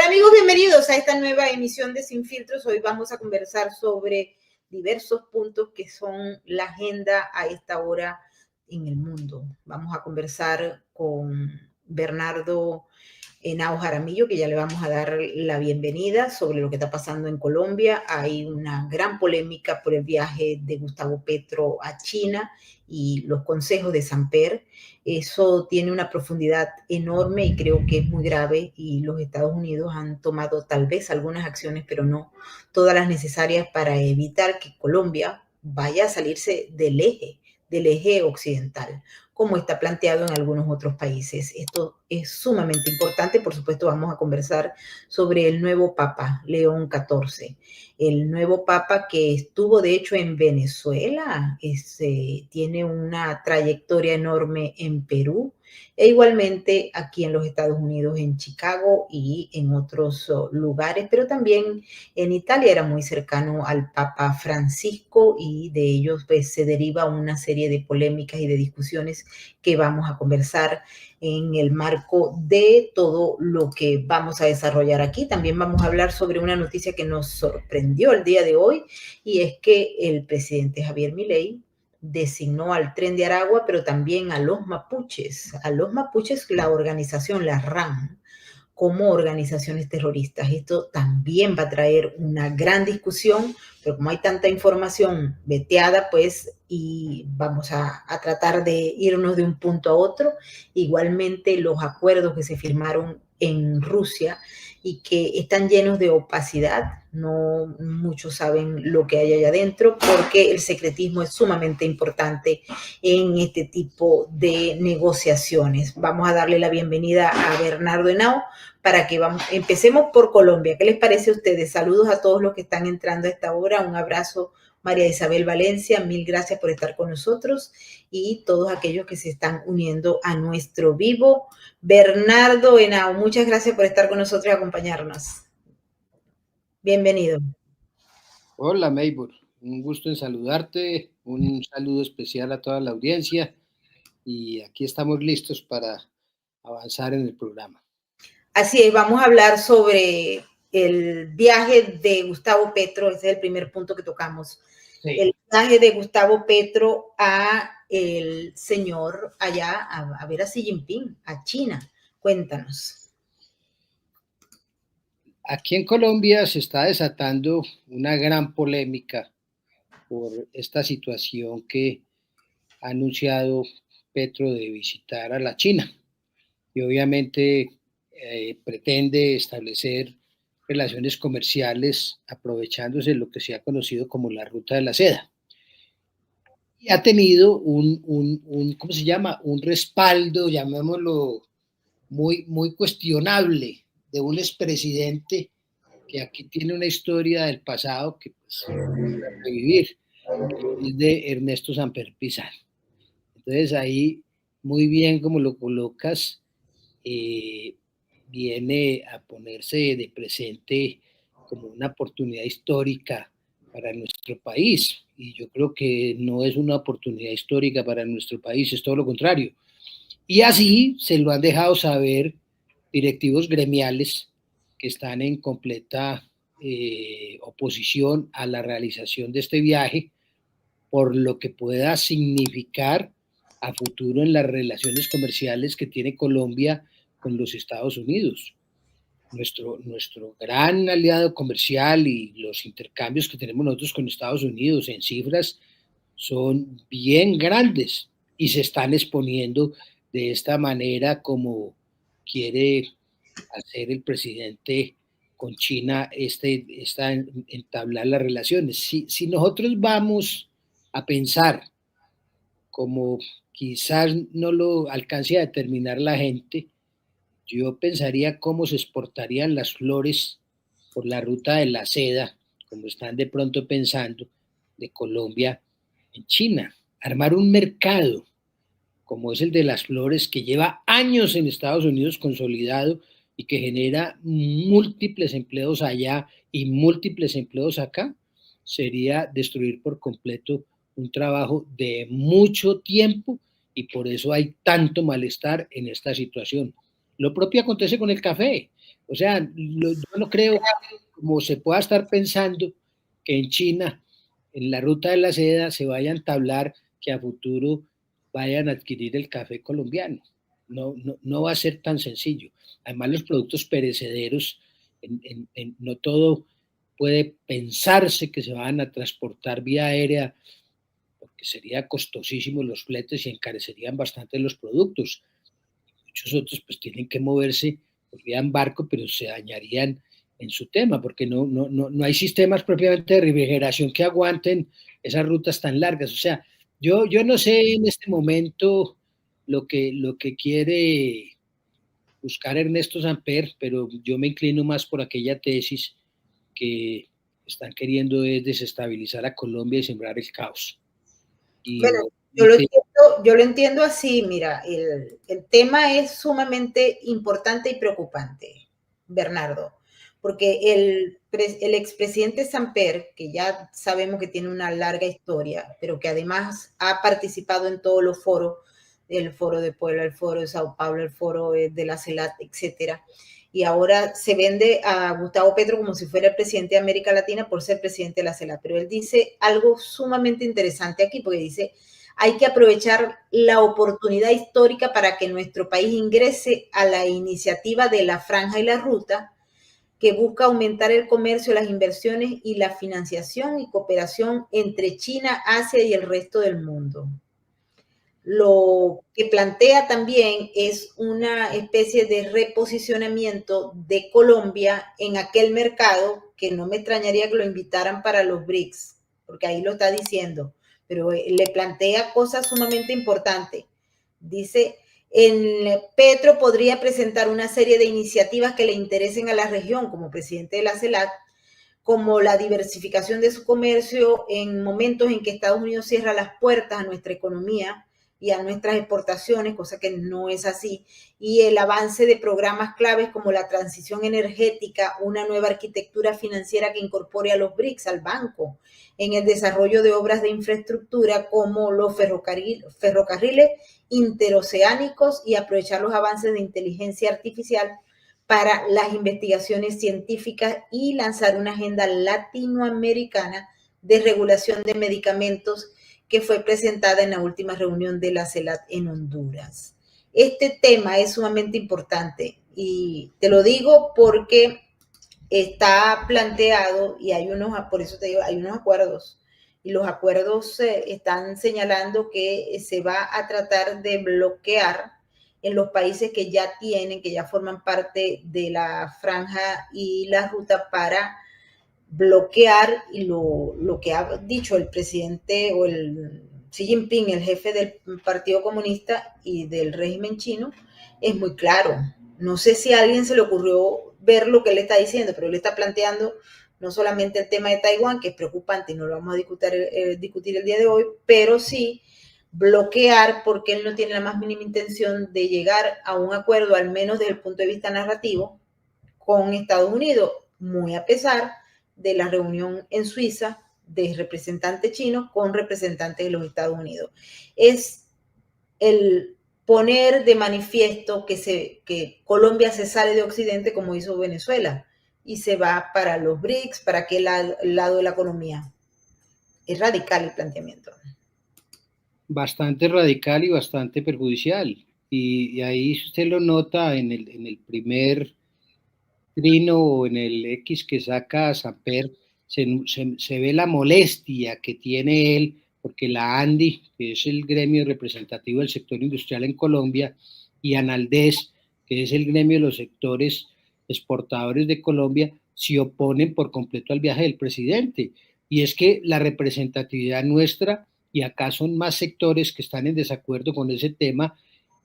amigos, bienvenidos a esta nueva emisión de Sin Filtros. Hoy vamos a conversar sobre diversos puntos que son la agenda a esta hora en el mundo. Vamos a conversar con Bernardo Henao Jaramillo, que ya le vamos a dar la bienvenida sobre lo que está pasando en Colombia. Hay una gran polémica por el viaje de Gustavo Petro a China y los consejos de Samper. Eso tiene una profundidad enorme y creo que es muy grave, y los Estados Unidos han tomado tal vez algunas acciones, pero no todas las necesarias para evitar que Colombia vaya a salirse del eje occidental, como está planteado en algunos otros países. Esto es sumamente importante. Por supuesto, vamos a conversar sobre el nuevo Papa, León XIV. El nuevo Papa que estuvo, de hecho, en Venezuela, tiene una trayectoria enorme en Perú, e igualmente aquí en los Estados Unidos, en Chicago y en otros lugares, pero también en Italia era muy cercano al Papa Francisco, y de ellos pues, se deriva una serie de polémicas y de discusiones que vamos a conversar en el marco de todo lo que vamos a desarrollar aquí. También vamos a hablar sobre una noticia que nos sorprendió el día de hoy, y es que el presidente Javier Milei designó al Tren de Aragua, pero también a los mapuches, la organización, la RAM, como organizaciones terroristas. Esto también va a traer una gran discusión, pero como hay tanta información veteada, pues, y vamos a tratar de irnos de un punto a otro. Igualmente, los acuerdos que se firmaron en Rusia y que están llenos de opacidad, no muchos saben lo que hay allá adentro, porque el secretismo es sumamente importante en este tipo de negociaciones. Vamos a darle la bienvenida a Bernardo Henao para que empecemos por Colombia. ¿Qué les parece a ustedes? Saludos a todos los que están entrando a esta hora. Un abrazo, María Isabel Valencia. Mil gracias por estar con nosotros, y todos aquellos que se están uniendo a nuestro vivo. Bernardo Henao, muchas gracias por estar con nosotros y acompañarnos. Bienvenido. Hola, Maybor. Un gusto en saludarte. Un saludo especial a toda la audiencia. Y aquí estamos listos para avanzar en el programa. Así es, vamos a hablar sobre el viaje de Gustavo Petro. Ese es el primer punto que tocamos. Sí. El viaje de Gustavo Petro a el señor allá, a ver a Xi Jinping, a China. Cuéntanos. Aquí en Colombia se está desatando una gran polémica por esta situación que ha anunciado Petro de visitar a la China. Y obviamente pretende establecer relaciones comerciales aprovechándose de lo que se ha conocido como la ruta de la seda. Y ha tenido ¿cómo se llama? Un respaldo, llamémoslo, muy cuestionable, de un expresidente que aquí tiene una historia del pasado que pues, revivir, es de Ernesto Samper Pizarro. Entonces ahí, muy bien como lo colocas, viene a ponerse de presente como una oportunidad histórica para nuestro país. Y yo creo que no es una oportunidad histórica para nuestro país, es todo lo contrario. Y así se lo han dejado saber directivos gremiales que están en completa oposición a la realización de este viaje, por lo que pueda significar a futuro en las relaciones comerciales que tiene Colombia con los Estados Unidos. Nuestro gran aliado comercial y los intercambios que tenemos nosotros con Estados Unidos en cifras son bien grandes y se están exponiendo de esta manera como quiere hacer el presidente con China, entablar las relaciones. Si nosotros vamos a pensar como quizás no lo alcance a determinar la gente, yo pensaría cómo se exportarían las flores por la ruta de la seda, como están de pronto pensando, de Colombia en China. Armar un mercado como es el de las flores, que lleva años en Estados Unidos consolidado y que genera múltiples empleos allá y múltiples empleos acá, sería destruir por completo un trabajo de mucho tiempo, y por eso hay tanto malestar en esta situación. Lo propio acontece con el café. O sea, yo no creo, como se pueda estar pensando, que en China, en la ruta de la seda, se vaya a entablar que a futuro vayan a adquirir el café colombiano. No va a ser tan sencillo. Además, los productos perecederos, no todo puede pensarse que se van a transportar vía aérea, porque sería costosísimo los fletes y encarecerían bastante los productos. Muchos otros pues tienen que moverse por vía en barco, pero se dañarían en su tema, porque no hay sistemas propiamente de refrigeración que aguanten esas rutas tan largas. O sea, yo no sé en este momento lo que quiere buscar Ernesto Samper, pero yo me inclino más por aquella tesis que están queriendo es desestabilizar a Colombia y sembrar el caos. Y Bueno, yo lo entiendo así, mira, el tema es sumamente importante y preocupante, Bernardo, porque el expresidente Samper, que ya sabemos que tiene una larga historia, pero que además ha participado en todos los foros, el foro de Puebla, el foro de Sao Paulo, el foro de la CELAC, etcétera, y ahora se vende a Gustavo Petro como si fuera el presidente de América Latina por ser presidente de la CELAC. Pero él dice algo sumamente interesante aquí, porque dice, hay que aprovechar la oportunidad histórica para que nuestro país ingrese a la iniciativa de la Franja y la Ruta, que busca aumentar el comercio, las inversiones y la financiación y cooperación entre China, Asia y el resto del mundo. Lo que plantea también es una especie de reposicionamiento de Colombia en aquel mercado, que no me extrañaría que lo invitaran para los BRICS, porque ahí lo está diciendo, pero le plantea cosas sumamente importantes. Dice, Petro podría presentar una serie de iniciativas que le interesen a la región como presidente de la CELAC, como la diversificación de su comercio en momentos en que Estados Unidos cierra las puertas a nuestra economía y a nuestras exportaciones, cosa que no es así, y el avance de programas claves como la transición energética, una nueva arquitectura financiera que incorpore a los BRICS, al banco, en el desarrollo de obras de infraestructura como los ferrocarriles interoceánicos y aprovechar los avances de inteligencia artificial para las investigaciones científicas y lanzar una agenda latinoamericana de regulación de medicamentos que fue presentada en la última reunión de la CELAC en Honduras. Este tema es sumamente importante y te lo digo porque está planteado y hay unos, por eso te digo, hay unos acuerdos y los acuerdos están señalando que se va a tratar de bloquear en los países que ya tienen, que ya forman parte de la franja y la ruta, para bloquear, y lo que ha dicho el presidente o el Xi Jinping, el jefe del Partido Comunista y del régimen chino, es muy claro. No sé si a alguien se le ocurrió ver lo que él está diciendo, pero él está planteando no solamente el tema de Taiwán, que es preocupante y no lo vamos a discutir el día de hoy, pero sí bloquear, porque él no tiene la más mínima intención de llegar a un acuerdo, al menos desde el punto de vista narrativo, con Estados Unidos, muy a pesar de la reunión en Suiza de representantes chinos con representantes de los Estados Unidos. Es el poner de manifiesto que Colombia se sale de Occidente, como hizo Venezuela, y se va para los BRICS, para aquel lado de la economía. Es radical el planteamiento. Bastante radical y bastante perjudicial. Y ahí usted lo nota en el primer trino o en el X que saca Samper, se ve la molestia que tiene él, porque la ANDI, que es el gremio representativo del sector industrial en Colombia, y ANALDES, que es el gremio de los sectores exportadores de Colombia, se oponen por completo al viaje del presidente. Y es que la representatividad nuestra, y acá son más sectores que están en desacuerdo con ese tema,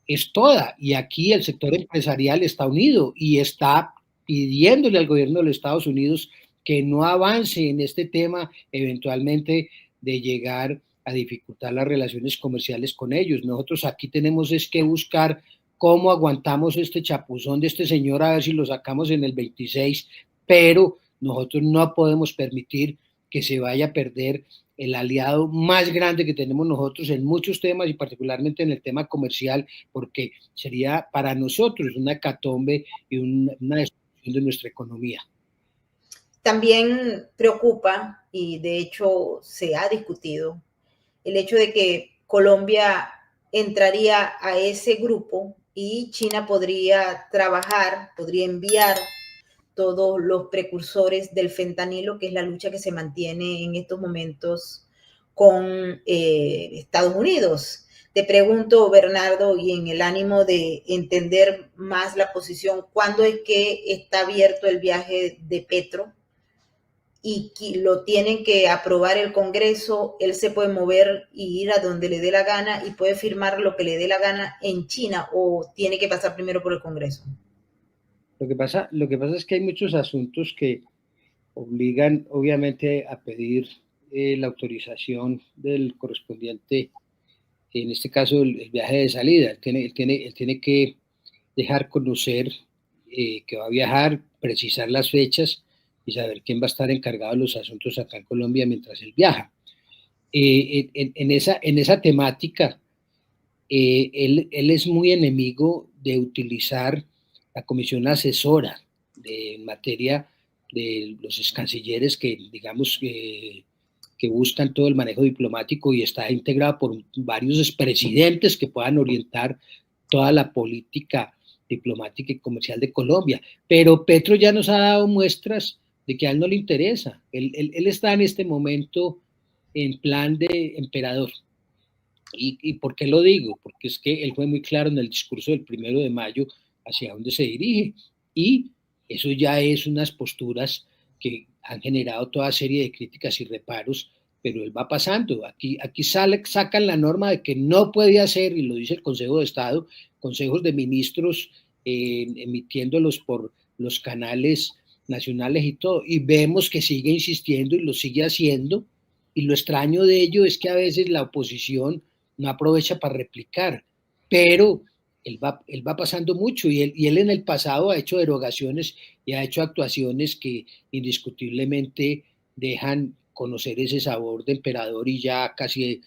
es toda. Y aquí el sector empresarial está unido y está pidiéndole al gobierno de los Estados Unidos que no avance en este tema, eventualmente de llegar a dificultar las relaciones comerciales con ellos. Nosotros aquí tenemos es que buscar cómo aguantamos este chapuzón de este señor, a ver si lo sacamos en el 26, pero nosotros no podemos permitir que se vaya a perder el aliado más grande que tenemos nosotros en muchos temas y particularmente en el tema comercial, porque sería para nosotros una hecatombe y una destrucción de nuestra economía. También preocupa, y de hecho se ha discutido, el hecho de que Colombia entraría a ese grupo y China podría trabajar, podría enviar todos los precursores del fentanilo, que es la lucha que se mantiene en estos momentos con Estados Unidos. Te pregunto, Bernardo, y en el ánimo de entender más la posición, ¿cuándo es que está abierto el viaje de Petro? Y lo tienen que aprobar el Congreso, él se puede mover y ir a donde le dé la gana y puede firmar lo que le dé la gana en China, o tiene que pasar primero por el Congreso. Lo que pasa es que hay muchos asuntos que obligan obviamente a pedir la autorización del correspondiente, en este caso el viaje de salida. Él tiene que dejar conocer que va a viajar, precisar las fechas y saber quién va a estar encargado de los asuntos acá en Colombia mientras él viaja. En esa temática, él es muy enemigo de utilizar la comisión asesora en materia de los cancilleres que, digamos, que buscan todo el manejo diplomático y está integrado por varios expresidentes que puedan orientar toda la política diplomática y comercial de Colombia. Pero Petro ya nos ha dado muestras de que a él no le interesa. Él está en este momento en plan de emperador. ¿Y por qué lo digo? Porque es que él fue muy claro en el discurso del 1 de mayo hacia dónde se dirige. Y eso ya es unas posturas que han generado toda serie de críticas y reparos, pero él va pasando. Aquí sacan la norma de que no puede hacer, y lo dice el Consejo de Estado, consejos de ministros emitiéndolos por los canales nacionales y todo. Y vemos que sigue insistiendo y lo sigue haciendo. Y lo extraño de ello es que a veces la oposición no aprovecha para replicar, pero él va pasando mucho y él en el pasado ha hecho derogaciones y ha hecho actuaciones que indiscutiblemente dejan conocer ese sabor de emperador y ya casi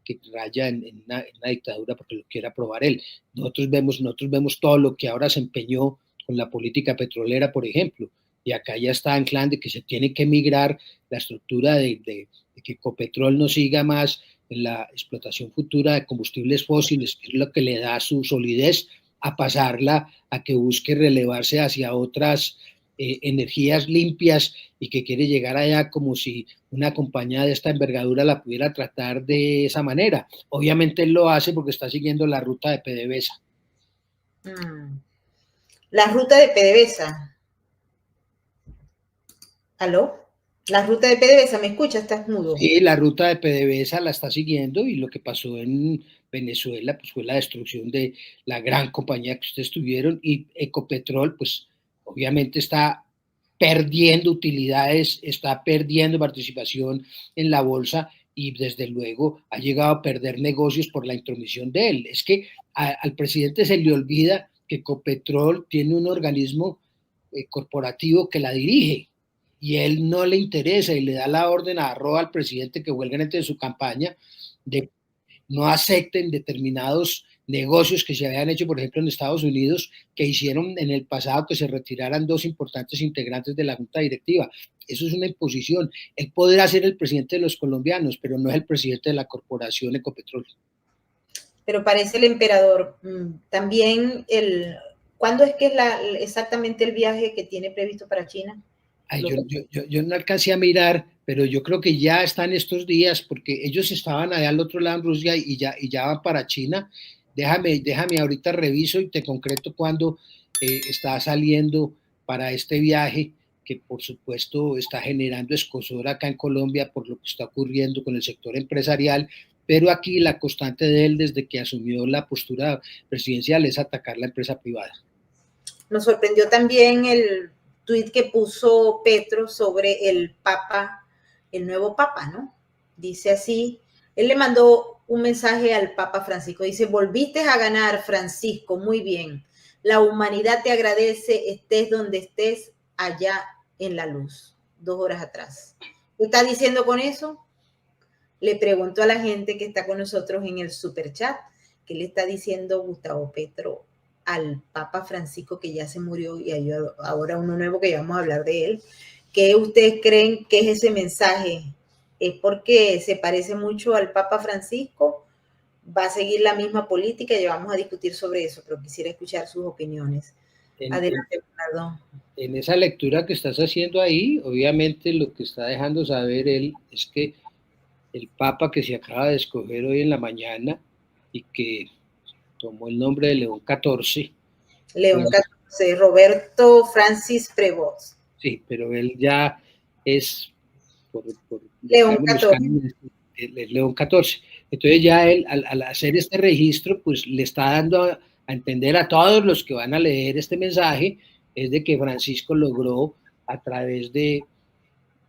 que raya en una dictadura porque lo quiere aprobar él. Nosotros vemos todo lo que ahora se empeñó con la política petrolera, por ejemplo, y acá ya está en plan de que se tiene que migrar la estructura de que Ecopetrol no siga más en la explotación futura de combustibles fósiles, que es lo que le da su solidez, a pasarla a que busque relevarse hacia otras energías limpias y que quiere llegar allá como si una compañía de esta envergadura la pudiera tratar de esa manera. Obviamente él lo hace porque está siguiendo la ruta de PDVSA. La ruta de PDVSA. ¿Aló? La ruta de PDVSA, ¿me escuchas? Estás mudo. Sí, la ruta de PDVSA la está siguiendo y lo que pasó en Venezuela pues fue la destrucción de la gran compañía que ustedes tuvieron y Ecopetrol pues obviamente está perdiendo utilidades, está perdiendo participación en la bolsa y desde luego ha llegado a perder negocios por la intromisión de él. Es que al presidente se le olvida que Ecopetrol tiene un organismo corporativo que la dirige y él no le interesa y le da la orden a Arroa, al presidente que huelga entre su campaña, de no acepten determinados negocios que se habían hecho, por ejemplo, en Estados Unidos, que hicieron en el pasado que se retiraran dos importantes integrantes de la junta directiva. Eso es una imposición. Él podrá ser el presidente de los colombianos, pero no es el presidente de la corporación Ecopetrol. Pero parece el emperador. También ¿cuándo es que es exactamente el viaje que tiene previsto para China? Ay, yo no alcancé a mirar, pero yo creo que ya están estos días, porque ellos estaban allá al otro lado en Rusia y ya van para China. Déjame ahorita reviso y te concreto cuándo está saliendo para este viaje, que por supuesto está generando escozor acá en Colombia por lo que está ocurriendo con el sector empresarial, pero aquí la constante de él desde que asumió la postura presidencial es atacar la empresa privada. Nos sorprendió también el tuit que puso Petro sobre el Papa, el nuevo Papa, ¿no? Dice así, él le mandó un mensaje al Papa Francisco, dice, volviste a ganar, Francisco, muy bien. La humanidad te agradece, estés donde estés, allá en la luz, 2 horas atrás. ¿Qué está diciendo con eso? Le pregunto a la gente que está con nosotros en el super chat, ¿qué le está diciendo Gustavo Petro al Papa Francisco, que ya se murió, y hay ahora uno nuevo que ya vamos a hablar de él? ¿Qué ustedes creen que es ese mensaje? ¿Es porque se parece mucho al Papa Francisco? ¿Va a seguir la misma política? Ya vamos a discutir sobre eso, pero quisiera escuchar sus opiniones. Adelante, Bernardo. En esa lectura que estás haciendo ahí, obviamente lo que está dejando saber él es que el Papa que se acaba de escoger hoy en la mañana y que tomó el nombre de León XIV. León XIV, Roberto Francis Prevost. Sí, pero él ya es por León XIV. León XIV. Entonces ya él, al hacer este registro, pues le está dando a entender a todos los que van a leer este mensaje, es de que Francisco logró a través de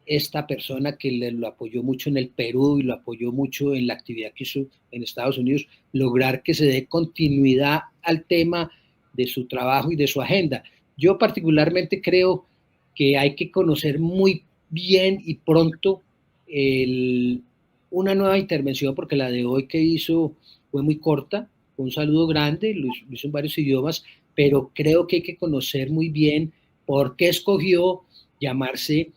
esta persona que lo apoyó mucho en el Perú y lo apoyó mucho en la actividad que hizo en Estados Unidos, lograr que se dé continuidad al tema de su trabajo y de su agenda. Yo particularmente creo que hay que conocer muy bien y pronto una nueva intervención, porque la de hoy que hizo fue muy corta, fue un saludo grande, lo hizo en varios idiomas, pero creo que hay que conocer muy bien por qué escogió llamarse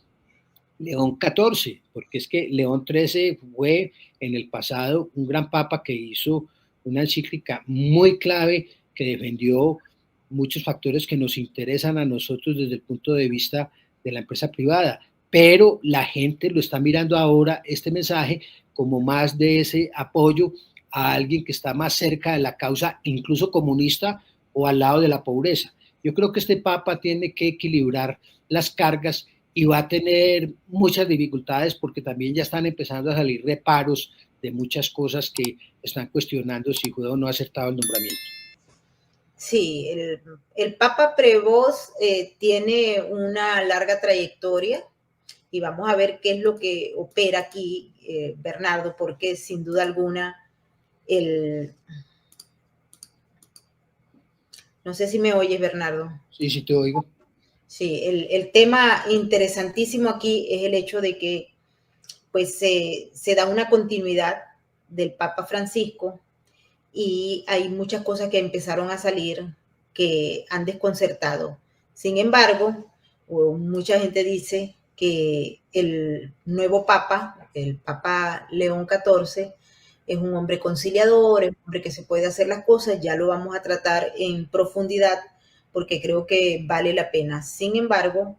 León XIV, porque es que León XIII fue en el pasado un gran papa que hizo una encíclica muy clave que defendió muchos factores que nos interesan a nosotros desde el punto de vista de la empresa privada, pero la gente lo está mirando ahora, este mensaje, como más de ese apoyo a alguien que está más cerca de la causa, incluso comunista o al lado de la pobreza. Yo creo que este papa tiene que equilibrar las cargas y va a tener muchas dificultades porque también ya están empezando a salir reparos de muchas cosas que están cuestionando si fue o no acertado el nombramiento. Sí, el Papa Prevost tiene una larga trayectoria y vamos a ver qué es lo que opera aquí, Bernardo, porque sin duda alguna no sé si me oyes, Bernardo. Sí, sí te oigo. Sí, el tema interesantísimo aquí es el hecho de que pues se da una continuidad del Papa Francisco y hay muchas cosas que empezaron a salir que han desconcertado. Sin embargo, mucha gente dice que el nuevo Papa, el Papa León XIV, es un hombre conciliador, es un hombre que se puede hacer las cosas, ya lo vamos a tratar en profundidad porque creo que vale la pena. Sin embargo,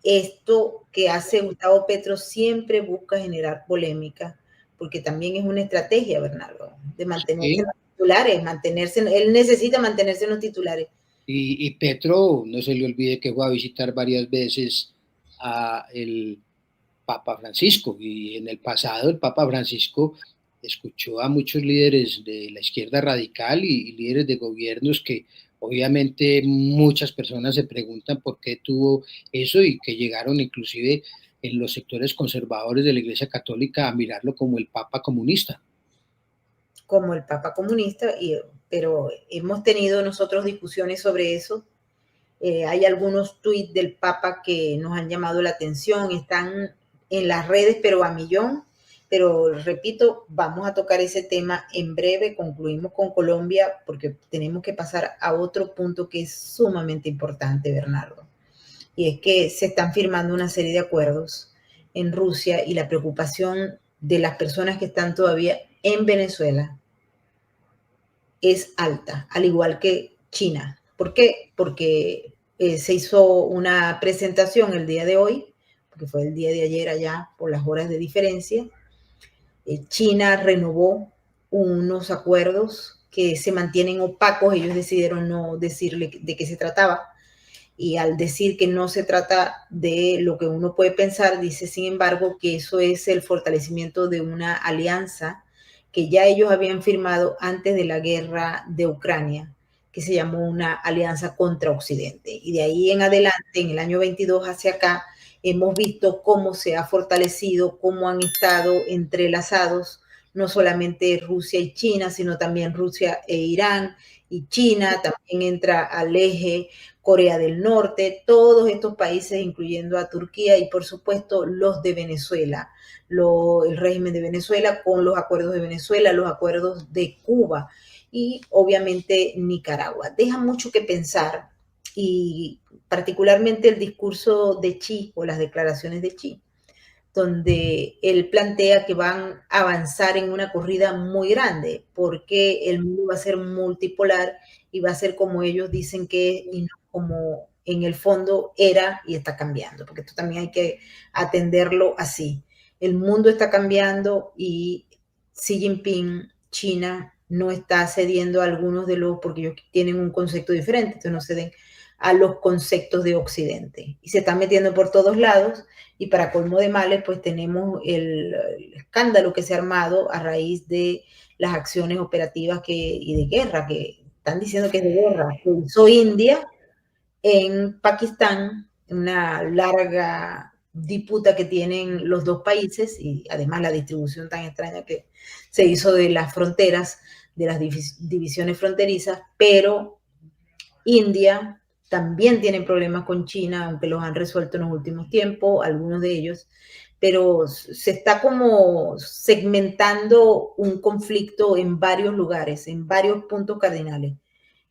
esto que hace Gustavo Petro siempre busca generar polémica, porque también es una estrategia, Bernardo, de mantenerse en los titulares, él necesita mantenerse en los titulares. Y Petro, no se le olvide que fue a visitar varias veces a el Papa Francisco, y en el pasado el Papa Francisco escuchó a muchos líderes de la izquierda radical y líderes de gobiernos que obviamente muchas personas se preguntan por qué tuvo eso y que llegaron inclusive en los sectores conservadores de la Iglesia Católica a mirarlo como el Papa comunista. Como el Papa comunista, pero hemos tenido nosotros discusiones sobre eso. Hay algunos tuits del Papa que nos han llamado la atención, están en las redes, pero a millón. Pero repito, vamos a tocar ese tema en breve. Concluimos con Colombia porque tenemos que pasar a otro punto que es sumamente importante, Bernardo. Y es que se están firmando una serie de acuerdos en Rusia y la preocupación de las personas que están todavía en Venezuela es alta, al igual que China. ¿Por qué? Porque se hizo una presentación el día de hoy, porque fue el día de ayer allá por las horas de diferencia. China renovó unos acuerdos que se mantienen opacos, ellos decidieron no decirle de qué se trataba, y al decir que no se trata de lo que uno puede pensar, dice sin embargo que eso es el fortalecimiento de una alianza que ya ellos habían firmado antes de la guerra de Ucrania, que se llamó una alianza contra Occidente. Y de ahí en adelante, en el año 22 hacia acá, hemos visto cómo se ha fortalecido, cómo han estado entrelazados no solamente Rusia y China, sino también Rusia e Irán, y China también entra al eje Corea del Norte, todos estos países, incluyendo a Turquía y por supuesto los de Venezuela, el régimen de Venezuela con los acuerdos de Venezuela, los acuerdos de Cuba y obviamente Nicaragua. Deja mucho que pensar y particularmente el discurso de Xi o las declaraciones de Xi, donde él plantea que van a avanzar en una corrida muy grande, porque el mundo va a ser multipolar y va a ser como ellos dicen que es y no como en el fondo era y está cambiando, porque esto también hay que atenderlo así. El mundo está cambiando y Xi Jinping, China, no está cediendo a algunos de los, porque ellos tienen un concepto diferente, entonces no ceden a los conceptos de Occidente. Y se están metiendo por todos lados y para colmo de males, pues tenemos el escándalo que se ha armado a raíz de las acciones operativas y de guerra, que están diciendo que es de guerra, que hizo India en Pakistán, una larga disputa que tienen los dos países y además la distribución tan extraña que se hizo de las fronteras, de las divisiones fronterizas, pero India también tiene problemas con China, aunque los han resuelto en los últimos tiempos, algunos de ellos, pero se está como segmentando un conflicto en varios lugares, en varios puntos cardinales.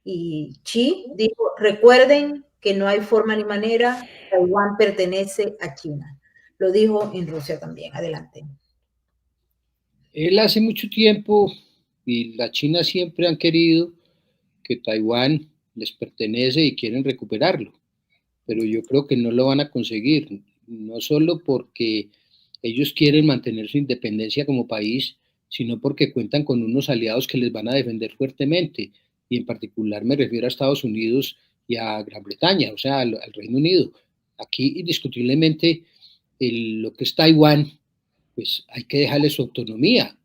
Y Xi dijo, recuerden que no hay forma ni manera, Taiwán pertenece a China. Lo dijo en Rusia también. Adelante. Él hace mucho tiempo, y la China siempre han querido que Taiwán les pertenece y quieren recuperarlo, pero yo creo que no lo van a conseguir, no solo porque ellos quieren mantener su independencia como país, sino porque cuentan con unos aliados que les van a defender fuertemente, y en particular me refiero a Estados Unidos y a Gran Bretaña, o sea, al Reino Unido. Aquí indiscutiblemente lo que es Taiwán, pues hay que dejarle su autonomía,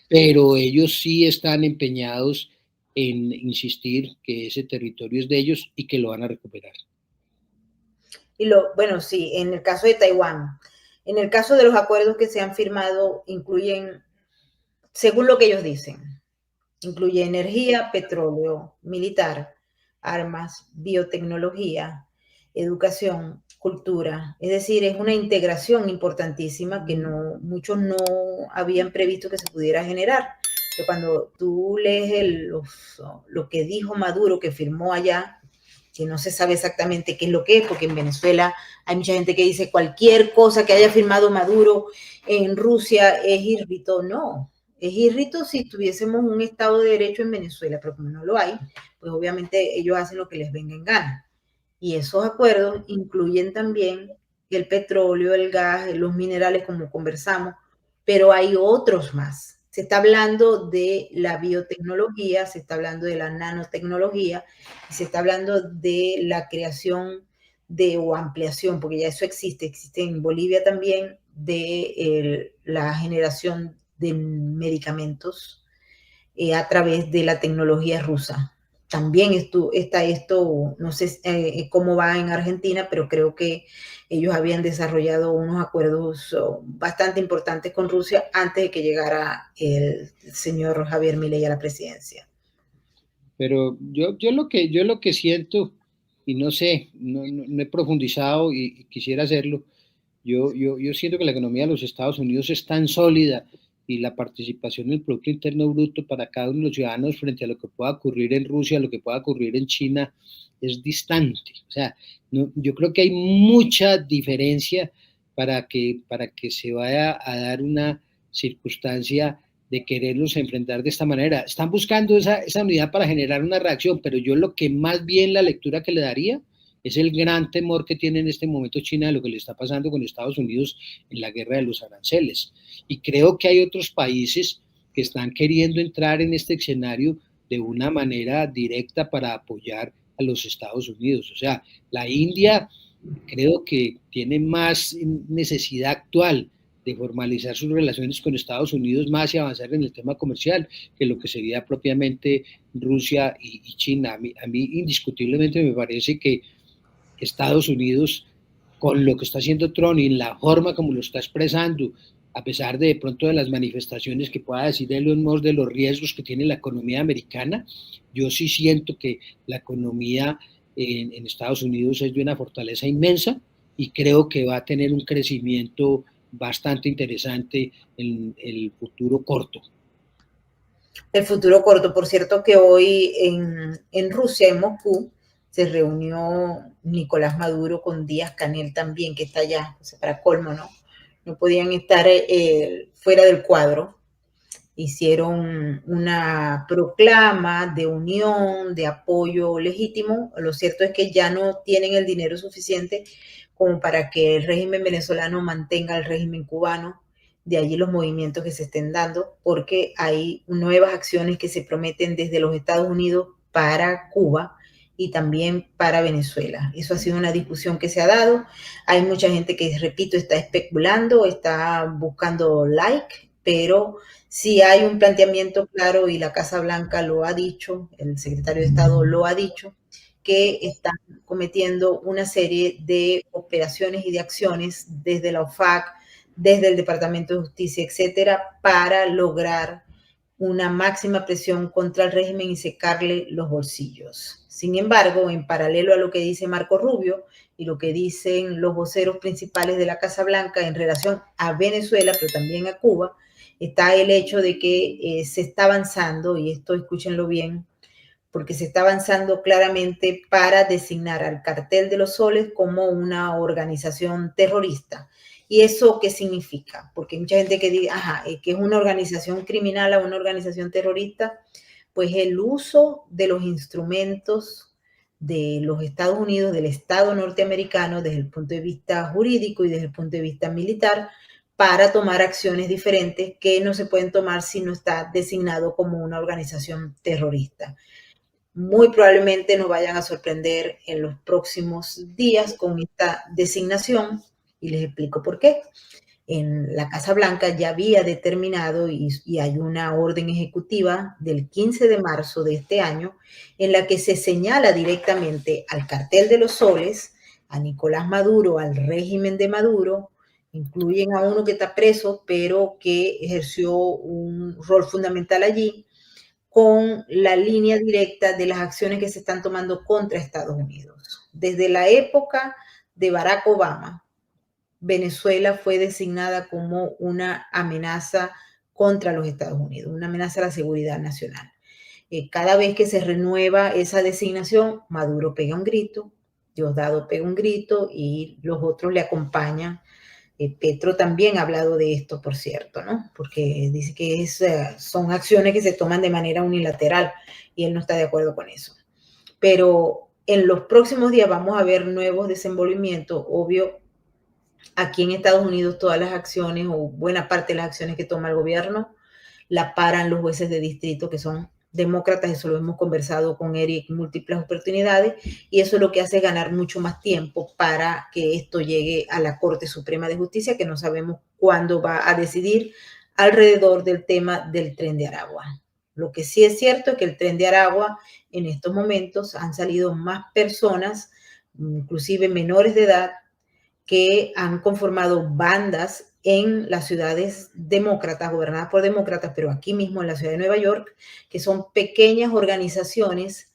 pero ellos sí están empeñados en insistir que ese territorio es de ellos y que lo van a recuperar. Y bueno, sí, en el caso de Taiwán, en el caso de los acuerdos que se han firmado, incluyen, según lo que ellos dicen, incluye energía, petróleo, militar, armas, biotecnología, educación, cultura. Es decir, es una integración importantísima que muchos no habían previsto que se pudiera generar. Pero cuando tú lees lo que dijo Maduro, que firmó allá, que no se sabe exactamente qué es lo que es, porque en Venezuela hay mucha gente que dice cualquier cosa que haya firmado Maduro en Rusia es írrito. No, es írrito si tuviésemos un Estado de Derecho en Venezuela, pero como no lo hay, pues obviamente ellos hacen lo que les venga en gana. Y esos acuerdos incluyen también el petróleo, el gas, los minerales, como conversamos, pero hay otros más. Se está hablando de la biotecnología, se está hablando de la nanotecnología, y se está hablando de la creación o ampliación, porque ya eso existe en Bolivia también, de la generación de medicamentos a través de la tecnología rusa. También está esto, no sé cómo va en Argentina, pero creo que ellos habían desarrollado unos acuerdos bastante importantes con Rusia antes de que llegara el señor Javier Milei a la presidencia. Pero yo lo que siento, y no sé, no he profundizado y quisiera hacerlo, yo siento que la economía de los Estados Unidos es tan sólida y la participación en el Producto Interno Bruto para cada uno de los ciudadanos frente a lo que pueda ocurrir en Rusia, lo que pueda ocurrir en China, es distante. O sea, yo creo que hay mucha diferencia para que se vaya a dar una circunstancia de quererlos enfrentar de esta manera. Están buscando esa unidad para generar una reacción, pero yo lo que más bien la lectura que le daría es el gran temor que tiene en este momento China de lo que le está pasando con Estados Unidos en la guerra de los aranceles. Y creo que hay otros países que están queriendo entrar en este escenario de una manera directa para apoyar a los Estados Unidos. O sea, la India creo que tiene más necesidad actual de formalizar sus relaciones con Estados Unidos más y avanzar en el tema comercial que lo que sería propiamente Rusia y China. A mí indiscutiblemente me parece que Estados Unidos, con lo que está haciendo Trump y en la forma como lo está expresando, a pesar de pronto de las manifestaciones que pueda decir Elon Musk de los riesgos que tiene la economía americana, yo sí siento que la economía en Estados Unidos es de una fortaleza inmensa y creo que va a tener un crecimiento bastante interesante en el futuro corto. El futuro corto, por cierto, que hoy en Rusia, en Moscú, se reunió Nicolás Maduro con Díaz Canel también, que está allá, o sea, para colmo, ¿no? No podían estar fuera del cuadro. Hicieron una proclama de unión, de apoyo legítimo. Lo cierto es que ya no tienen el dinero suficiente como para que el régimen venezolano mantenga el régimen cubano. De allí los movimientos que se estén dando, porque hay nuevas acciones que se prometen desde los Estados Unidos para Cuba y también para Venezuela. Eso ha sido una discusión que se ha dado. Hay mucha gente que, repito, está especulando, está buscando like, pero sí hay un planteamiento claro y la Casa Blanca lo ha dicho, el secretario de Estado lo ha dicho, que están cometiendo una serie de operaciones y de acciones desde la OFAC, desde el Departamento de Justicia, etcétera, para lograr una máxima presión contra el régimen y secarle los bolsillos. Sin embargo, en paralelo a lo que dice Marco Rubio y lo que dicen los voceros principales de la Casa Blanca en relación a Venezuela, pero también a Cuba, está el hecho de que se está avanzando, y esto escúchenlo bien, porque se está avanzando claramente para designar al Cartel de los Soles como una organización terrorista. ¿Y eso qué significa? Porque hay mucha gente que dice, ajá, que es una organización criminal o una organización terrorista, pues el uso de los instrumentos de los Estados Unidos, del Estado norteamericano, desde el punto de vista jurídico y desde el punto de vista militar, para tomar acciones diferentes que no se pueden tomar si no está designado como una organización terrorista. Muy probablemente nos vayan a sorprender en los próximos días con esta designación y les explico por qué. En la Casa Blanca ya había determinado y hay una orden ejecutiva del 15 de marzo de este año en la que se señala directamente al Cartel de los Soles, a Nicolás Maduro, al régimen de Maduro, incluyen a uno que está preso, pero que ejerció un rol fundamental allí, con la línea directa de las acciones que se están tomando contra Estados Unidos. Desde la época de Barack Obama, Venezuela fue designada como una amenaza contra los Estados Unidos, una amenaza a la seguridad nacional. Cada vez que se renueva esa designación, Maduro pega un grito, Diosdado pega un grito y los otros le acompañan. Petro también ha hablado de esto, por cierto, ¿no? Porque dice que son acciones que se toman de manera unilateral y él no está de acuerdo con eso. Pero en los próximos días vamos a ver nuevos desenvolvimientos. Obvio, aquí en Estados Unidos todas las acciones o buena parte de las acciones que toma el gobierno la paran los jueces de distrito que son demócratas, eso lo hemos conversado con Eric en múltiples oportunidades, y eso lo que hace es ganar mucho más tiempo para que esto llegue a la Corte Suprema de Justicia, que no sabemos cuándo va a decidir alrededor del tema del Tren de Aragua. Lo que sí es cierto es que el Tren de Aragua, en estos momentos han salido más personas, inclusive menores de edad, que han conformado bandas en las ciudades demócratas, gobernadas por demócratas, pero aquí mismo en la ciudad de Nueva York, que son pequeñas organizaciones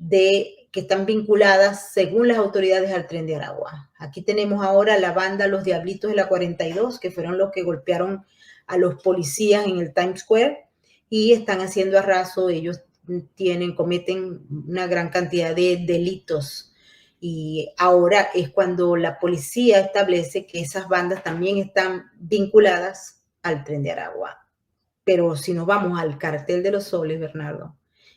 que están vinculadas, según las autoridades, al Tren de Aragua. Aquí tenemos ahora la banda Los Diablitos de la 42, que fueron los que golpearon a los policías en el Times Square y están haciendo arraso. Ellos cometen una gran cantidad de delitos y ahora es cuando la policía establece que esas bandas también están vinculadas al Tren de Aragua. Pero si nos vamos al Cartel de los Soles, Bernardo,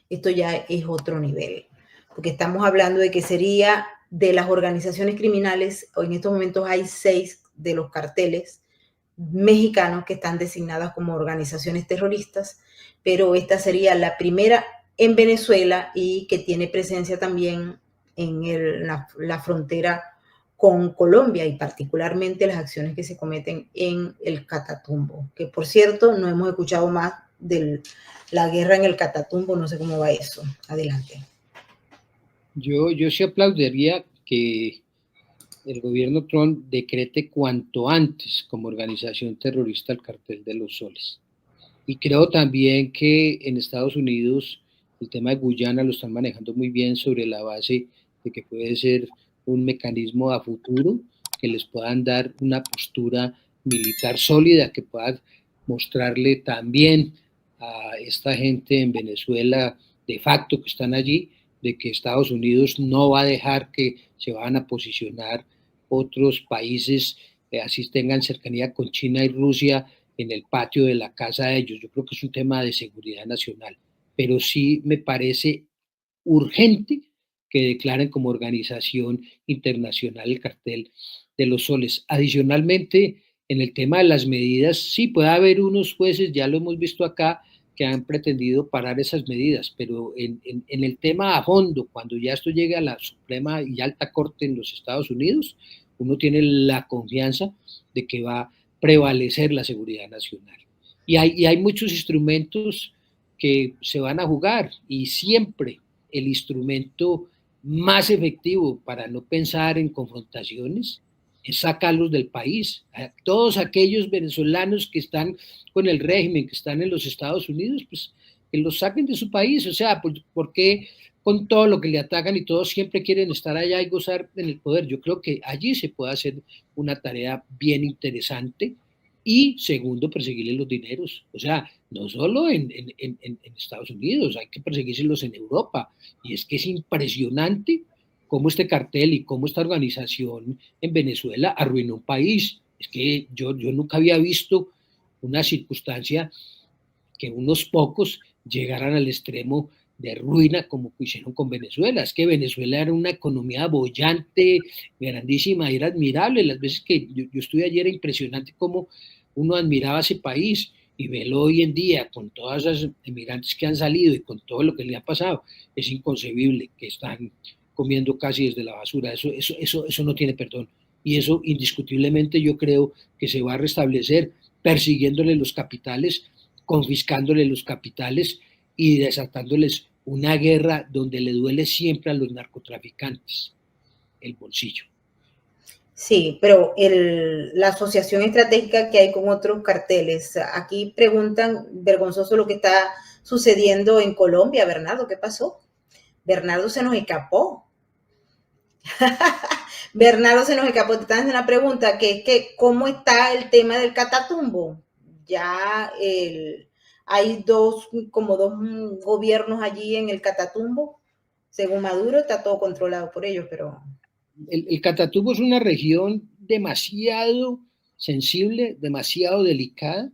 esto ya es otro nivel, porque estamos hablando de que sería de las organizaciones criminales, en estos momentos hay 6 de los carteles mexicanos que están designadas como organizaciones terroristas, pero esta sería la primera en Venezuela y que tiene presencia también en la frontera con Colombia y particularmente las acciones que se cometen en el Catatumbo, que por cierto no hemos escuchado más de la guerra en el Catatumbo, no sé cómo va eso. Adelante. Yo sí aplaudiría que el gobierno Trump decrete cuanto antes como organización terrorista el Cartel de los Soles. Y creo también que en Estados Unidos el tema de Guyana lo están manejando muy bien sobre la base de que puede ser un mecanismo a futuro que les puedan dar una postura militar sólida, que pueda mostrarle también a esta gente en Venezuela de facto que están allí, de que Estados Unidos no va a dejar que se van a posicionar otros países, así tengan cercanía con China y Rusia, en el patio de la casa de ellos. Yo creo que es un tema de seguridad nacional, pero sí me parece urgente que declaren como organización internacional el cartel de los soles. Adicionalmente, en el tema de las medidas, sí puede haber unos jueces, ya lo hemos visto acá, que han pretendido parar esas medidas, pero en el tema a fondo, cuando ya esto llegue a la Suprema y Alta Corte en los Estados Unidos, uno tiene la confianza de que va a prevalecer la seguridad nacional. Y hay muchos instrumentos que se van a jugar y siempre el instrumento más efectivo para no pensar en confrontaciones es sacarlos del país. A todos aquellos venezolanos que están con el régimen, que están en los Estados Unidos, pues que los saquen de su país. O sea, ¿por qué con todo lo que le atacan y todos siempre quieren estar allá y gozar en el poder? Yo creo que allí se puede hacer una tarea bien interesante. Y segundo, perseguirle los dineros. O sea, no solo en Estados Unidos, hay que perseguírselos en Europa. Y es que es impresionante cómo este cartel y cómo esta organización en Venezuela arruinó un país. Es que yo nunca había visto una circunstancia que unos pocos llegaran al extremo de ruina como hicieron con Venezuela. Es que Venezuela era una economía bollante, grandísima, era admirable. Las veces que yo estuve ayer era impresionante cómo uno admiraba ese país y verlo hoy en día con todas esas emigrantes que han salido y con todo lo que le ha pasado. Es inconcebible que están comiendo casi desde la basura. Eso no tiene perdón. Y eso indiscutiblemente yo creo que se va a restablecer persiguiéndole los capitales, confiscándole los capitales y desatándoles una guerra donde le duele siempre a los narcotraficantes el bolsillo. Sí, pero la asociación estratégica que hay con otros carteles, aquí preguntan, vergonzoso lo que está sucediendo en Colombia, Bernardo, ¿qué pasó? Bernardo se nos escapó. Bernardo se nos escapó, te están haciendo una pregunta, que es que ¿cómo está el tema del Catatumbo? Ya hay como dos gobiernos allí en el Catatumbo, según Maduro, está todo controlado por ellos, pero... El Catatumbo es una región demasiado sensible, demasiado delicada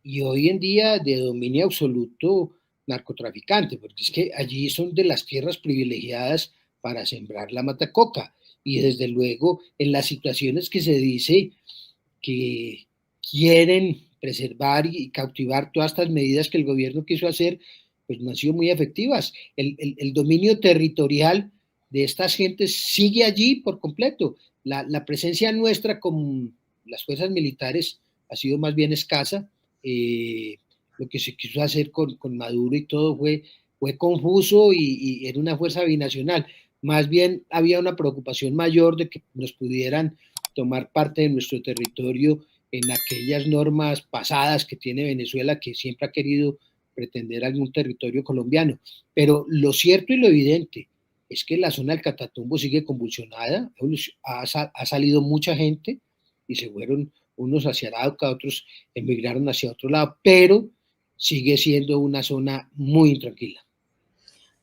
y hoy en día de dominio absoluto narcotraficante, porque es que allí son de las tierras privilegiadas para sembrar la matacoca y desde luego en las situaciones que se dice que quieren preservar y cautivar todas estas medidas que el gobierno quiso hacer, pues no han sido muy efectivas. El dominio territorial de estas gentes sigue allí por completo. La presencia nuestra con las fuerzas militares ha sido más bien escasa. Lo que se quiso hacer con Maduro y todo fue confuso y era una fuerza binacional. Más bien había una preocupación mayor de que nos pudieran tomar parte de nuestro territorio en aquellas normas pasadas que tiene Venezuela, que siempre ha querido pretender algún territorio colombiano. Pero lo cierto y lo evidente es que la zona del Catatumbo sigue convulsionada, ha salido mucha gente y se fueron unos hacia Arauca, otros emigraron hacia otro lado, pero sigue siendo una zona muy intranquila.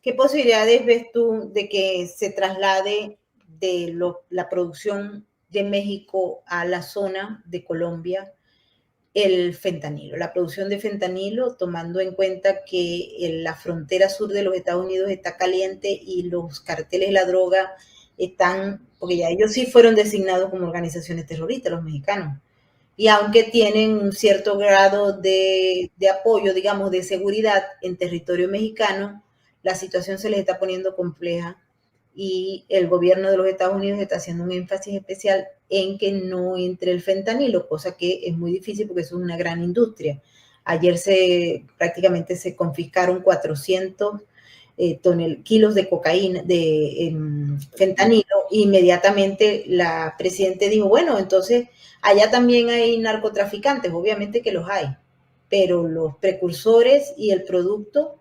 ¿Qué posibilidades ves tú de que se traslade de la producción de México a la zona de Colombia el fentanilo, la producción de fentanilo, tomando en cuenta que la frontera sur de los Estados Unidos está caliente y los carteles de la droga están, porque ya ellos sí fueron designados como organizaciones terroristas, los mexicanos, y aunque tienen un cierto grado de apoyo, digamos, de seguridad en territorio mexicano, la situación se les está poniendo compleja y el gobierno de los Estados Unidos está haciendo un énfasis especial en que no entre el fentanilo, cosa que es muy difícil porque eso es una gran industria. Ayer prácticamente se confiscaron 400 kilos de cocaína, de fentanilo, e inmediatamente la presidente dijo, bueno, entonces allá también hay narcotraficantes, obviamente que los hay, pero los precursores y el producto,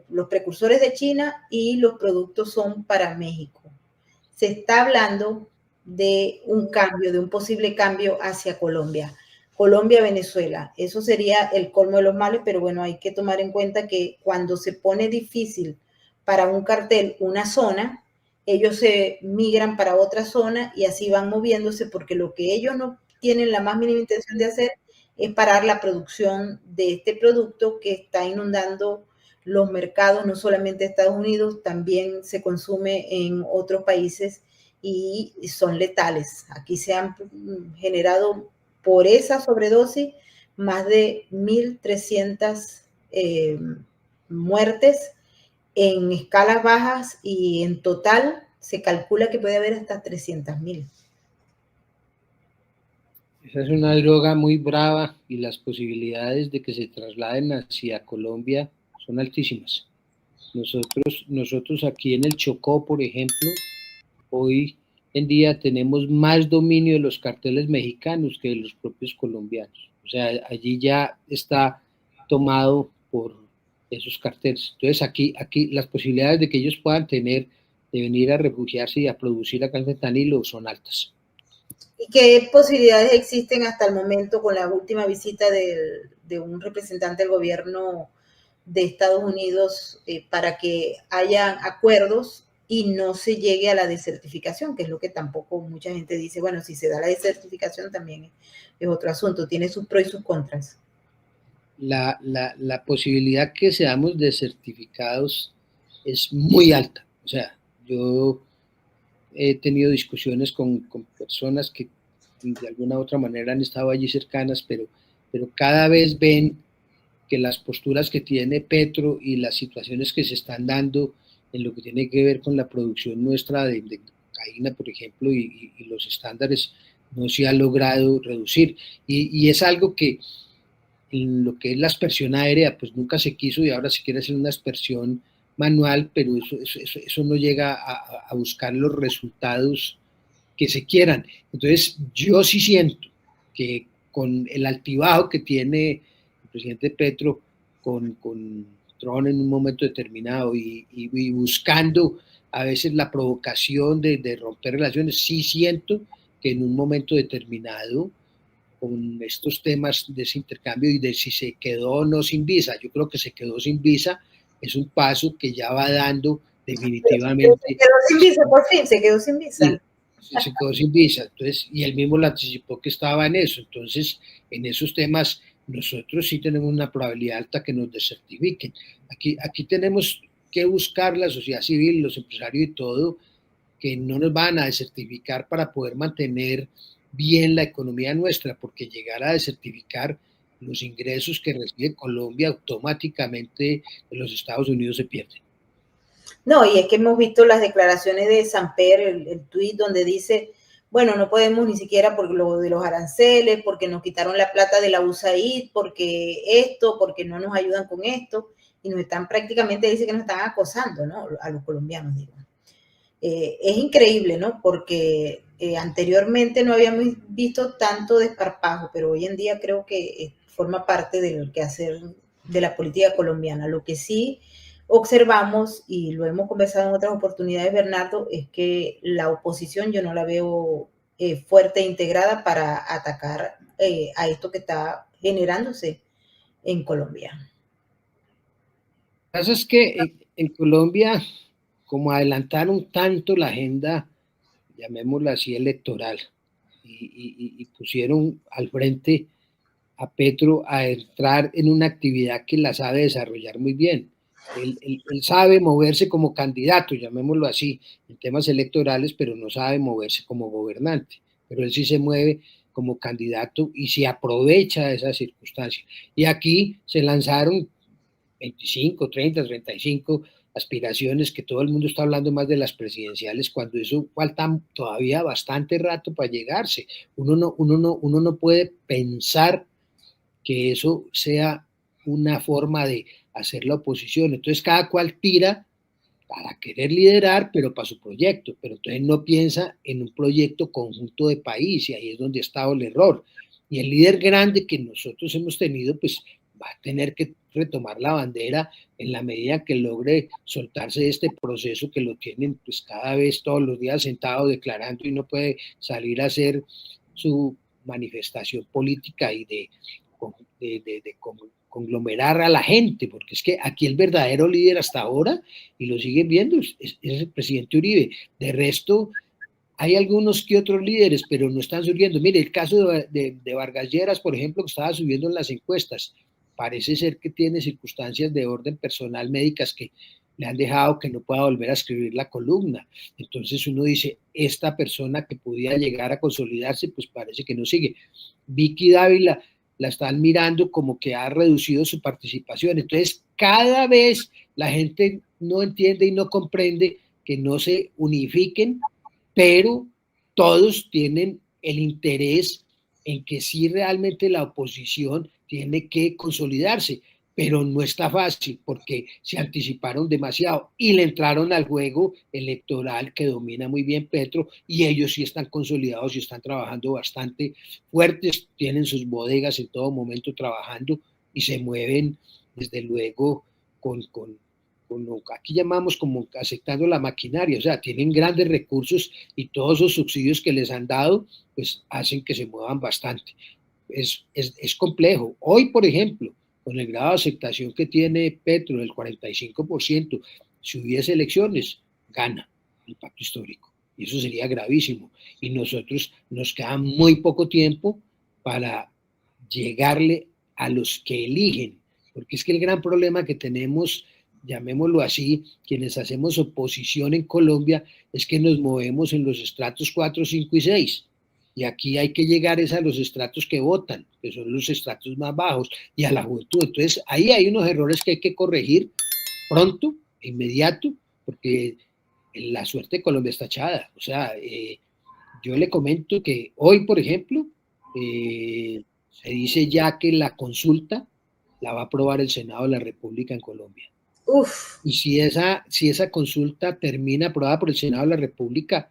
los precursores de China y los productos son para México. se está hablando de un cambio, de un posible cambio hacia Colombia. Colombia-Venezuela, eso sería el colmo de los males, pero bueno, hay que tomar en cuenta que cuando se pone difícil para un cartel una zona, ellos se migran para otra zona y así van moviéndose porque lo que ellos no tienen la más mínima intención de hacer es parar la producción de este producto que está inundando los mercados, no solamente de Estados Unidos, también se consume en otros países y son letales. Aquí se han generado por esa sobredosis más de 1.300 muertes en escalas bajas y en total se calcula que puede haber hasta 300.000. Esa es una droga muy brava y las posibilidades de que se trasladen hacia Colombia son altísimas. Nosotros aquí en el Chocó, por ejemplo, hoy en día tenemos más dominio de los carteles mexicanos que de los propios colombianos. O sea, allí ya está tomado por esos carteles. Entonces aquí las posibilidades de que ellos puedan tener de venir a refugiarse y a producir acá en fentanilo son altas. ¿Y qué posibilidades existen hasta el momento con la última visita de un representante del gobierno de Estados Unidos para que haya acuerdos y no se llegue a la desertificación, que es lo que tampoco mucha gente dice? Bueno, si se da la desertificación también es otro asunto, tiene sus pros y sus contras. La posibilidad que seamos desertificados es muy alta. O sea, yo he tenido discusiones con personas que de alguna u otra manera han estado allí cercanas, pero cada vez ven que las posturas que tiene Petro y las situaciones que se están dando en lo que tiene que ver con la producción nuestra de cocaína, por ejemplo, y los estándares no se ha logrado reducir. Y es algo que en lo que es la aspersión aérea, pues nunca se quiso y ahora se quiere hacer una aspersión manual, pero eso no llega a buscar los resultados que se quieran. Entonces, yo sí siento que con el altibajo que tiene el presidente Petro con Trump en un momento determinado y buscando a veces la provocación de romper relaciones, sí siento que en un momento determinado con estos temas de ese intercambio y de si se quedó o no sin visa. Yo creo que se quedó sin visa, es un paso que ya va dando definitivamente. Se quedó sin visa, por fin, se quedó sin visa. Se quedó sin visa, entonces, y él mismo le anticipó que estaba en eso. Entonces, en esos temas, nosotros sí tenemos una probabilidad alta que nos desertifiquen. Aquí tenemos que buscar la sociedad civil, los empresarios y todo, que no nos van a desertificar para poder mantener bien la economía nuestra, porque llegar a desertificar los ingresos que recibe Colombia automáticamente en los Estados Unidos se pierden. No, y es que hemos visto las declaraciones de Samper, el tuit donde dice, bueno, no podemos ni siquiera por lo de los aranceles, porque nos quitaron la plata de la USAID, porque esto, porque no nos ayudan con esto, y nos están prácticamente, dice que nos están acosando, ¿no? A los colombianos, digo. Es increíble, ¿no? Porque anteriormente no habíamos visto tanto desparpajo, pero hoy en día creo que forma parte del quehacer de la política colombiana. Lo que sí observamos, y lo hemos conversado en otras oportunidades, Bernardo, es que la oposición yo no la veo fuerte e integrada para atacar a esto que está generándose en Colombia. Lo que pasa es que en Colombia, como adelantaron tanto la agenda, llamémosla así, electoral, y pusieron al frente a Petro a entrar en una actividad que la sabe desarrollar muy bien. Él sabe moverse como candidato, llamémoslo así, en temas electorales, pero no sabe moverse como gobernante. Pero él sí se mueve como candidato y se aprovecha de esas circunstancias. Y aquí se lanzaron 25, 30, 35 aspiraciones, que todo el mundo está hablando más de las presidenciales, cuando eso falta todavía bastante rato para llegarse. Uno no puede pensar que eso sea una forma de hacer la oposición. Entonces cada cual tira para querer liderar, pero para su proyecto, pero entonces no piensa en un proyecto conjunto de país y ahí es donde ha estado el error. Y el líder grande que nosotros hemos tenido, pues va a tener que retomar la bandera en la medida que logre soltarse de este proceso que lo tienen pues cada vez todos los días sentado declarando y no puede salir a hacer su manifestación política y de conglomerar a la gente, porque es que aquí el verdadero líder hasta ahora, y lo siguen viendo, es el presidente Uribe. De resto, hay algunos que otros líderes, pero no están surgiendo. Mire, el caso de Vargas Lleras, por ejemplo, que estaba subiendo en las encuestas, parece ser que tiene circunstancias de orden personal médicas que le han dejado que no pueda volver a escribir la columna. Entonces uno dice, esta persona que podía llegar a consolidarse, pues parece que no sigue. Vicky Dávila la están mirando como que ha reducido su participación. Entonces, cada vez la gente no entiende y no comprende que no se unifiquen, pero todos tienen el interés en que sí realmente la oposición tiene que consolidarse, pero no está fácil porque se anticiparon demasiado y le entraron al juego electoral que domina muy bien Petro y ellos sí están consolidados y están trabajando bastante fuertes, tienen sus bodegas en todo momento trabajando y se mueven desde luego con lo que aquí llamamos como aceptando la maquinaria, o sea, tienen grandes recursos y todos esos subsidios que les han dado, pues hacen que se muevan bastante. Es complejo. Hoy, por ejemplo, con el grado de aceptación que tiene Petro del 45%, si hubiese elecciones, gana el pacto histórico. Y eso sería gravísimo. Y nosotros nos queda muy poco tiempo para llegarle a los que eligen. Porque es que el gran problema que tenemos, llamémoslo así, quienes hacemos oposición en Colombia, es que nos movemos en los estratos 4, 5 y 6. Y aquí hay que llegar es a los estratos que votan, que son los estratos más bajos, y a la juventud. Entonces, ahí hay unos errores que hay que corregir pronto, inmediato, porque la suerte de Colombia está echada. O sea, yo le comento que hoy, por ejemplo, se dice ya que la consulta la va a aprobar el Senado de la República en Colombia. Uf. Y si esa consulta termina aprobada por el Senado de la República,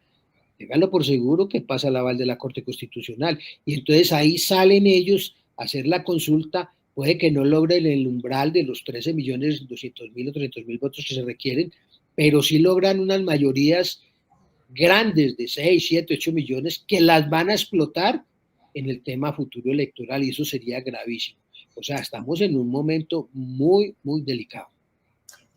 téngalo por seguro que pasa el aval de la Corte Constitucional. Y entonces ahí salen ellos a hacer la consulta, puede que no logren el umbral de los 13.200.000 o 300.000 votos que se requieren, pero sí logran unas mayorías grandes de 6, 7, 8 millones que las van a explotar en el tema futuro electoral y eso sería gravísimo. O sea, estamos en un momento muy, muy delicado.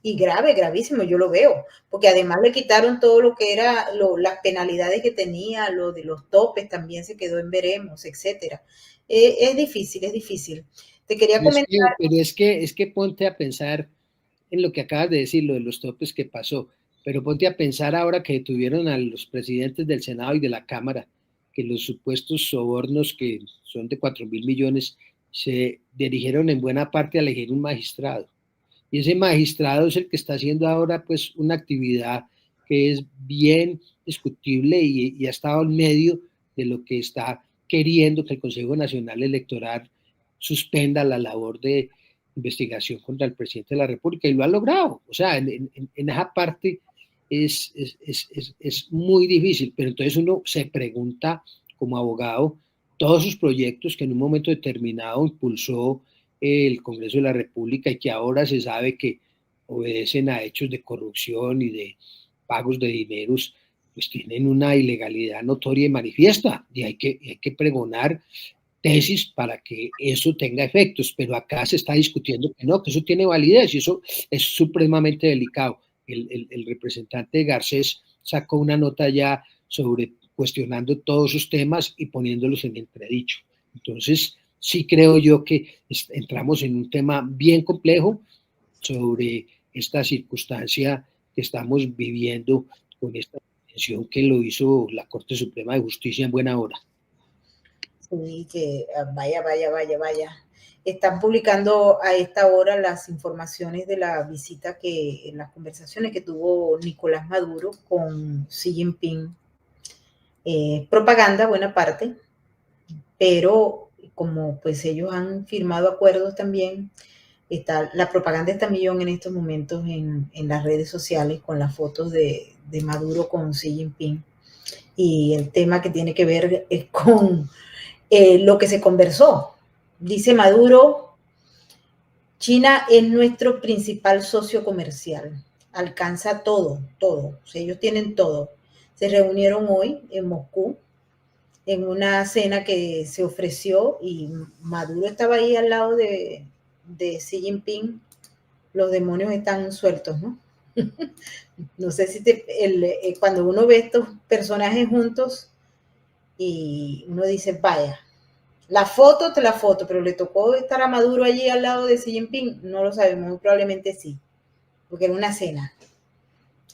Y grave, gravísimo, yo lo veo, porque además le quitaron todo lo que era las penalidades que tenía, lo de los topes también se quedó en veremos, etcétera. Es difícil, es difícil. Te quería comentar. Pero es que ponte a pensar en lo que acabas de decir, lo de los topes que pasó, pero ponte a pensar ahora que detuvieron a los presidentes del Senado y de la Cámara, que los supuestos sobornos que son de 4.000 millones se dirigieron en buena parte a elegir un magistrado. Y ese magistrado es el que está haciendo ahora pues una actividad que es bien discutible y ha estado en medio de lo que está queriendo que el Consejo Nacional Electoral suspenda la labor de investigación contra el presidente de la República y lo ha logrado. O sea, en esa parte es muy difícil, pero entonces uno se pregunta como abogado todos sus proyectos que en un momento determinado impulsó el Congreso de la República y que ahora se sabe que obedecen a hechos de corrupción y de pagos de dineros, pues tienen una ilegalidad notoria y manifiesta y hay que pregonar tesis para que eso tenga efectos, pero acá se está discutiendo que no, que eso tiene validez y eso es supremamente delicado. El representante Garcés sacó una nota ya sobre cuestionando todos esos temas y poniéndolos en entredicho. Entonces, sí creo yo que entramos en un tema bien complejo sobre esta circunstancia que estamos viviendo con esta detención que lo hizo la Corte Suprema de Justicia en buena hora. Sí, que vaya. Están publicando a esta hora las informaciones de la visita en las conversaciones que tuvo Nicolás Maduro con Xi Jinping. Propaganda, buena parte, pero como pues ellos han firmado acuerdos también, la propaganda está millón en estos momentos en las redes sociales con las fotos de Maduro con Xi Jinping. Y el tema que tiene que ver es con lo que se conversó. Dice Maduro China es nuestro principal socio comercial, alcanza todo, todo, o sea, ellos tienen todo. Se reunieron hoy en Moscú en una cena que se ofreció y Maduro estaba ahí al lado de Xi Jinping. Los demonios están sueltos, ¿no? No sé si cuando uno ve estos personajes juntos y uno dice, vaya, la foto, pero le tocó estar a Maduro allí al lado de Xi Jinping, no lo sabemos, muy probablemente sí, porque era una cena.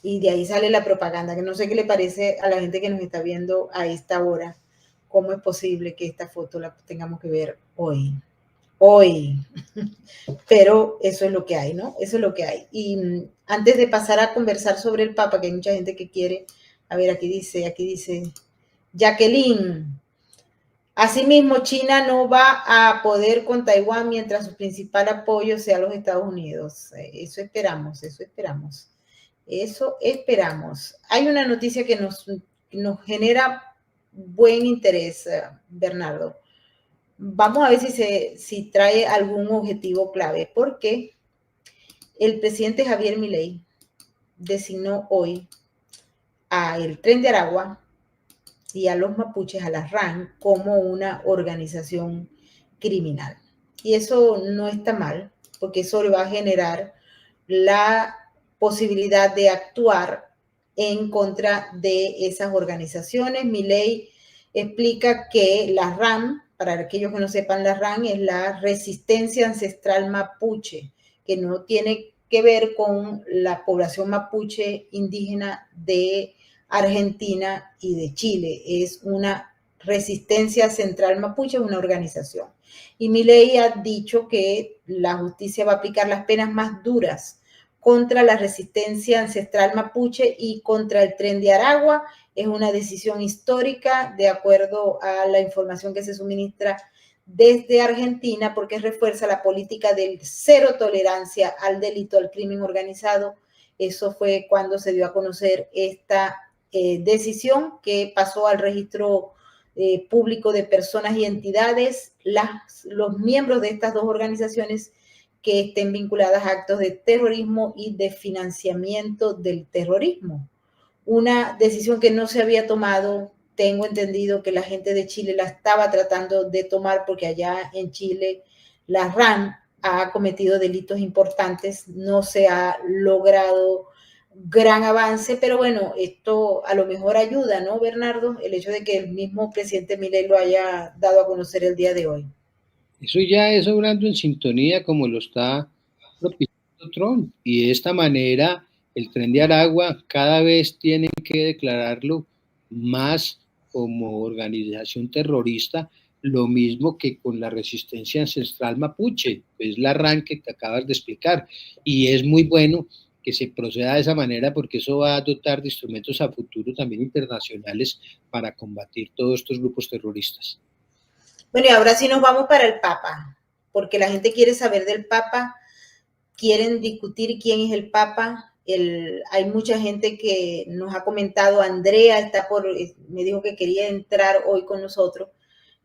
Y de ahí sale la propaganda, que no sé qué le parece a la gente que nos está viendo a esta hora, cómo es posible que esta foto la tengamos que ver hoy. Hoy. Pero eso es lo que hay, ¿no? Eso es lo que hay. Y antes de pasar a conversar sobre el Papa, que hay mucha gente que quiere, a ver, aquí dice Jacqueline. Asimismo, China no va a poder con Taiwán mientras su principal apoyo sea los Estados Unidos. Eso esperamos, eso esperamos. Eso esperamos. Hay una noticia que nos genera buen interés, Bernardo. Vamos a ver si trae algún objetivo clave, porque el presidente Javier Milei designó hoy al Tren de Aragua y a los mapuches, a la RAN, como una organización criminal. Y eso no está mal, porque eso le va a generar la posibilidad de actuar en contra de esas organizaciones. Milei explica que la RAN, para aquellos que no sepan, la RAN es la Resistencia Ancestral Mapuche, que no tiene que ver con la población mapuche indígena de Argentina y de Chile. Es una Resistencia Central Mapuche, es una organización. Y Milei ha dicho que la justicia va a aplicar las penas más duras contra la resistencia ancestral mapuche y contra el Tren de Aragua. Es una decisión histórica de acuerdo a la información que se suministra desde Argentina, porque refuerza la política del cero tolerancia al delito, al crimen organizado. Eso fue cuando se dio a conocer esta decisión que pasó al registro público de personas y entidades. Los miembros de estas dos organizaciones que estén vinculadas a actos de terrorismo y de financiamiento del terrorismo. Una decisión que no se había tomado, tengo entendido que la gente de Chile la estaba tratando de tomar porque allá en Chile la RAN ha cometido delitos importantes, no se ha logrado gran avance, pero bueno, esto a lo mejor ayuda, ¿no, Bernardo? El hecho de que el mismo presidente Milei lo haya dado a conocer el día de hoy. Eso ya es obrando en sintonía como lo está propiciando Trump. Y de esta manera el Tren de Aragua cada vez tienen que declararlo más como organización terrorista, lo mismo que con la resistencia ancestral mapuche, es la arranque que acabas de explicar. Y es muy bueno que se proceda de esa manera porque eso va a dotar de instrumentos a futuro también internacionales para combatir todos estos grupos terroristas. Bueno, y ahora sí nos vamos para el Papa, porque la gente quiere saber del Papa, quieren discutir quién es el Papa. Hay mucha gente que nos ha comentado, Andrea me dijo que quería entrar hoy con nosotros,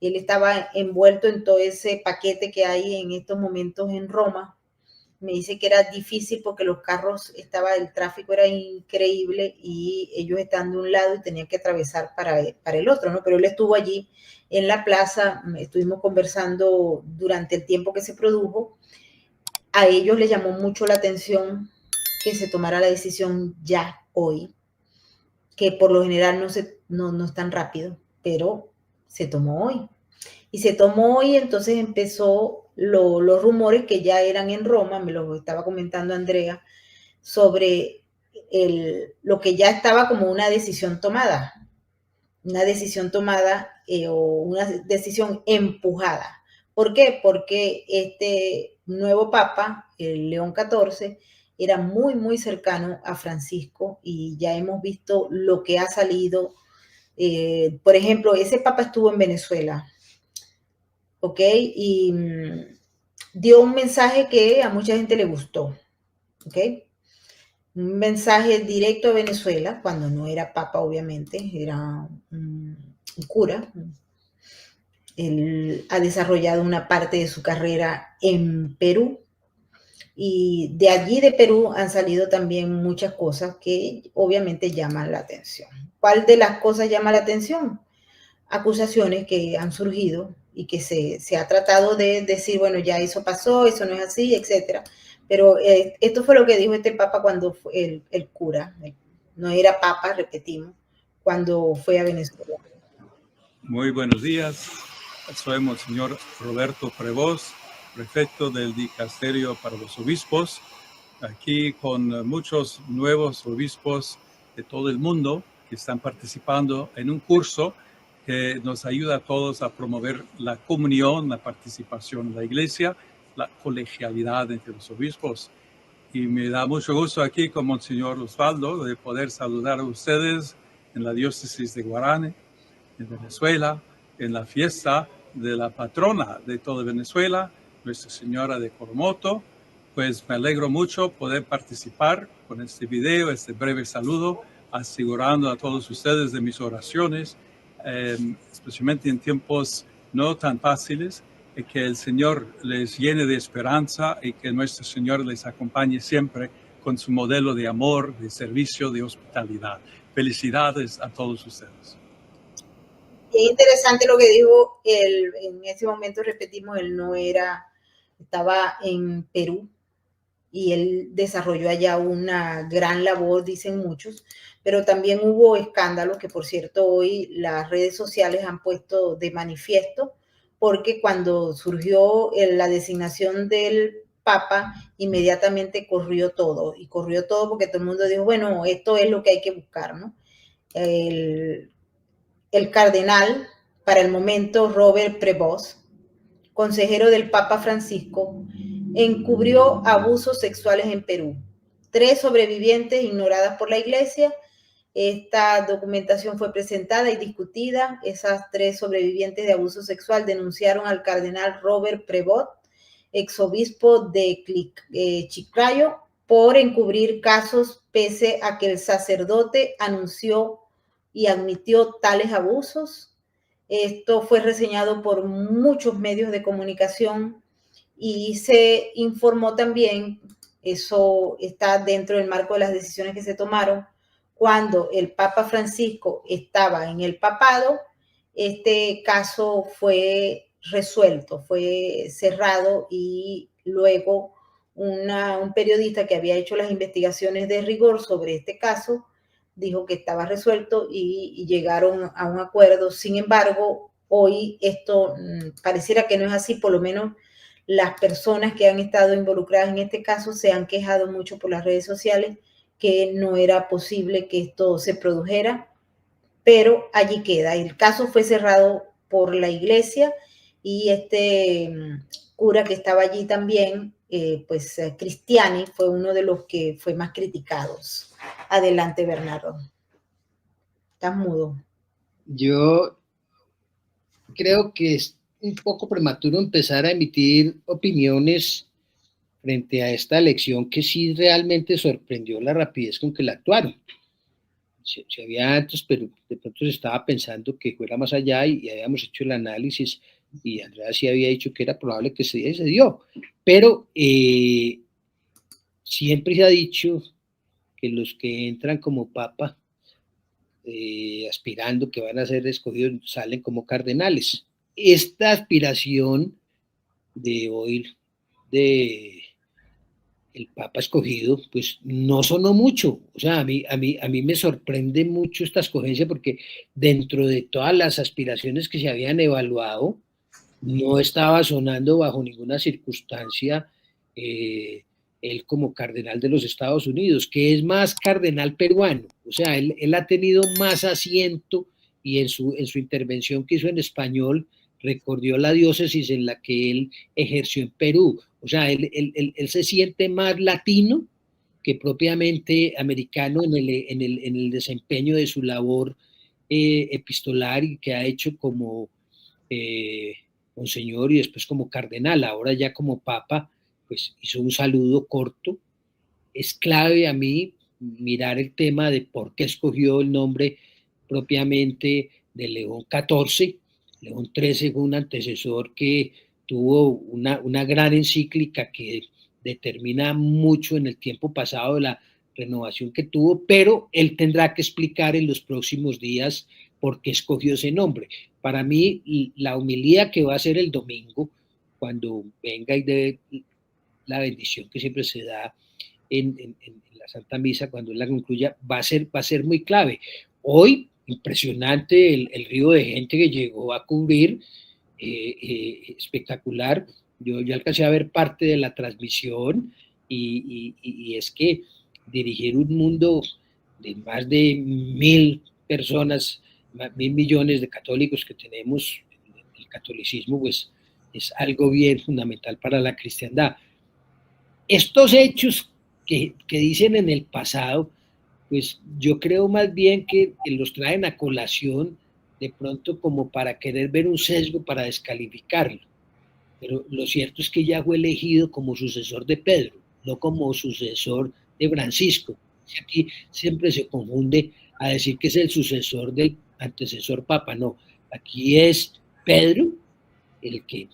y él estaba envuelto en todo ese paquete que hay en estos momentos en Roma. Me dice que era difícil porque el tráfico era increíble y ellos están de un lado y tenían que atravesar para el otro, ¿no? Pero él estuvo allí en la plaza, estuvimos conversando durante el tiempo que se produjo. A ellos les llamó mucho la atención que se tomara la decisión ya hoy, que por lo general no es tan rápido, pero se tomó hoy. Y se tomó hoy, entonces empezó los rumores que ya eran en Roma, me lo estaba comentando Andrea, sobre lo que ya estaba como una decisión tomada o una decisión empujada. ¿Por qué? Porque este nuevo papa, el León XIV, era muy, muy cercano a Francisco y ya hemos visto lo que ha salido. Por ejemplo, ese papa estuvo en Venezuela, ¿ok? Y dio un mensaje que a mucha gente le gustó, ¿ok? Un mensaje directo a Venezuela, cuando no era papa, obviamente, era un cura. Él ha desarrollado una parte de su carrera en Perú Y de allí de Perú han salido también muchas cosas que obviamente llaman la atención. ¿Cuál de las cosas llama la atención? Acusaciones que han surgido y que se ha tratado de decir, bueno, ya eso pasó, eso no es así, etcétera. Pero esto fue lo que dijo este papa cuando fue el cura, no era papa, repetimos, cuando fue a Venezuela. Muy buenos días, soy Monseñor Roberto Prevost, prefecto del Dicasterio para los Obispos, aquí con muchos nuevos obispos de todo el mundo que están participando en un curso que nos ayuda a todos a promover la comunión, la participación en la iglesia, la colegialidad entre los obispos. Y me da mucho gusto aquí con Monseñor Osvaldo de poder saludar a ustedes en la diócesis de Guarane, en Venezuela, en la fiesta de la patrona de toda Venezuela, Nuestra Señora de Coromoto. Pues me alegro mucho poder participar con este video, este breve saludo, asegurando a todos ustedes de mis oraciones, especialmente en tiempos no tan fáciles, y que el Señor les llene de esperanza y que nuestro Señor les acompañe siempre con su modelo de amor, de servicio, de hospitalidad. Felicidades a todos ustedes. Es interesante lo que dijo él, en ese momento repetimos, él no era, estaba en Perú y él desarrolló allá una gran labor, dicen muchos, pero también hubo escándalos que, por cierto, hoy las redes sociales han puesto de manifiesto, porque cuando surgió la designación del Papa, inmediatamente corrió todo, y corrió todo porque todo el mundo dijo, bueno, esto es lo que hay que buscar, ¿no? El cardenal, para el momento Robert Prevost, consejero del Papa Francisco, encubrió abusos sexuales en Perú. 3 sobrevivientes ignoradas por la Iglesia. Esta documentación fue presentada y discutida. Esas 3 sobrevivientes de abuso sexual denunciaron al cardenal Robert Prevost, exobispo de Chiclayo, por encubrir casos pese a que el sacerdote anunció y admitió tales abusos. Esto fue reseñado por muchos medios de comunicación y se informó también, eso está dentro del marco de las decisiones que se tomaron, cuando el Papa Francisco estaba en el papado, este caso fue resuelto, fue cerrado y luego un periodista que había hecho las investigaciones de rigor sobre este caso dijo que estaba resuelto y llegaron a un acuerdo. Sin embargo, hoy esto pareciera que no es así, por lo menos las personas que han estado involucradas en este caso se han quejado mucho por las redes sociales que no era posible que esto se produjera, pero allí queda. El caso fue cerrado por la iglesia y este cura que estaba allí también, Cristiani, fue uno de los que fue más criticados. Adelante, Bernardo. Estás mudo. Yo creo que es un poco prematuro empezar a emitir opiniones frente a esta elección que sí realmente sorprendió la rapidez con que la actuaron. Se había antes, pero de pronto se estaba pensando que fuera más allá y habíamos hecho el análisis y Andrea sí había dicho que era probable que se dio. Pero siempre se ha dicho que los que entran como papa, aspirando que van a ser escogidos, salen como cardenales. Esta aspiración de hoy de el Papa escogido, pues no sonó mucho. O sea, a mí me sorprende mucho esta escogencia porque dentro de todas las aspiraciones que se habían evaluado, no estaba sonando bajo ninguna circunstancia él como cardenal de los Estados Unidos, que es más cardenal peruano. O sea, él ha tenido más asiento y en su intervención que hizo en español, recordó la diócesis en la que él ejerció en Perú. O sea, él se siente más latino que propiamente americano en el desempeño de su labor epistolar y que ha hecho como monseñor y después como cardenal, ahora ya como papa, pues hizo un saludo corto. Es clave a mí mirar el tema de por qué escogió el nombre propiamente de León XIV. León XIII fue un antecesor que tuvo una gran encíclica que determina mucho en el tiempo pasado de la renovación que tuvo, pero él tendrá que explicar en los próximos días por qué escogió ese nombre. Para mí, la homilía que va a hacer el domingo, cuando venga y dé la bendición que siempre se da en la Santa Misa, cuando él la concluya, va a ser muy clave. Hoy, impresionante el río de gente que llegó a cubrir, espectacular. Yo alcancé a ver parte de la transmisión y es que dirigir un mundo de más de 1.000 personas, 1.000 millones de católicos que tenemos, el catolicismo, pues es algo bien fundamental para la cristiandad. Estos hechos que dicen en el pasado, pues yo creo más bien que los traen a colación de pronto como para querer ver un sesgo para descalificarlo. Pero lo cierto es que ya fue elegido como sucesor de Pedro, no como sucesor de Francisco. Aquí siempre se confunde a decir que es el sucesor del antecesor papa, no. Aquí es Pedro el que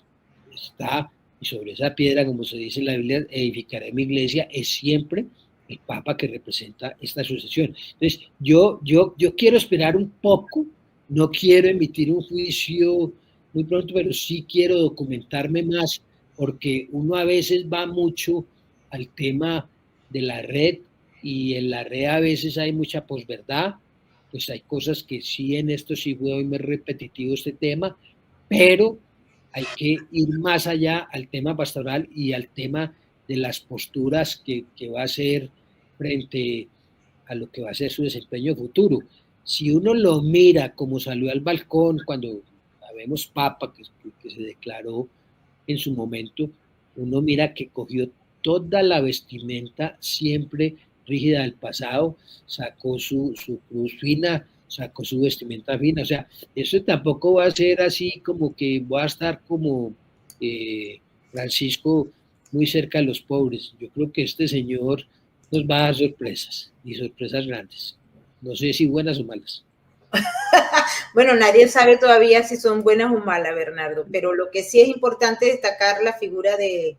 está, y sobre esa piedra, como se dice en la Biblia, edificaré mi iglesia, es siempre el Papa que representa esta sucesión. Entonces, yo quiero esperar un poco, no quiero emitir un juicio muy pronto, pero sí quiero documentarme más, porque uno a veces va mucho al tema de la red, y en la red a veces hay mucha posverdad, pues hay cosas que sí, en esto sí fue hoy muy repetitivo este tema, pero hay que ir más allá al tema pastoral y al tema de las posturas que va a ser frente a lo que va a ser su desempeño futuro. Si uno lo mira como salió al balcón cuando vemos Papa, que se declaró en su momento, uno mira que cogió toda la vestimenta siempre rígida del pasado, sacó su cruz fina, sacó su vestimenta fina, o sea, eso tampoco va a ser así como que va a estar como Francisco muy cerca de los pobres. Yo creo que este señor nos va a dar sorpresas, y sorpresas grandes. No sé si buenas o malas. Bueno, nadie sabe todavía si son buenas o malas, Bernardo, pero lo que sí es importante destacar la figura de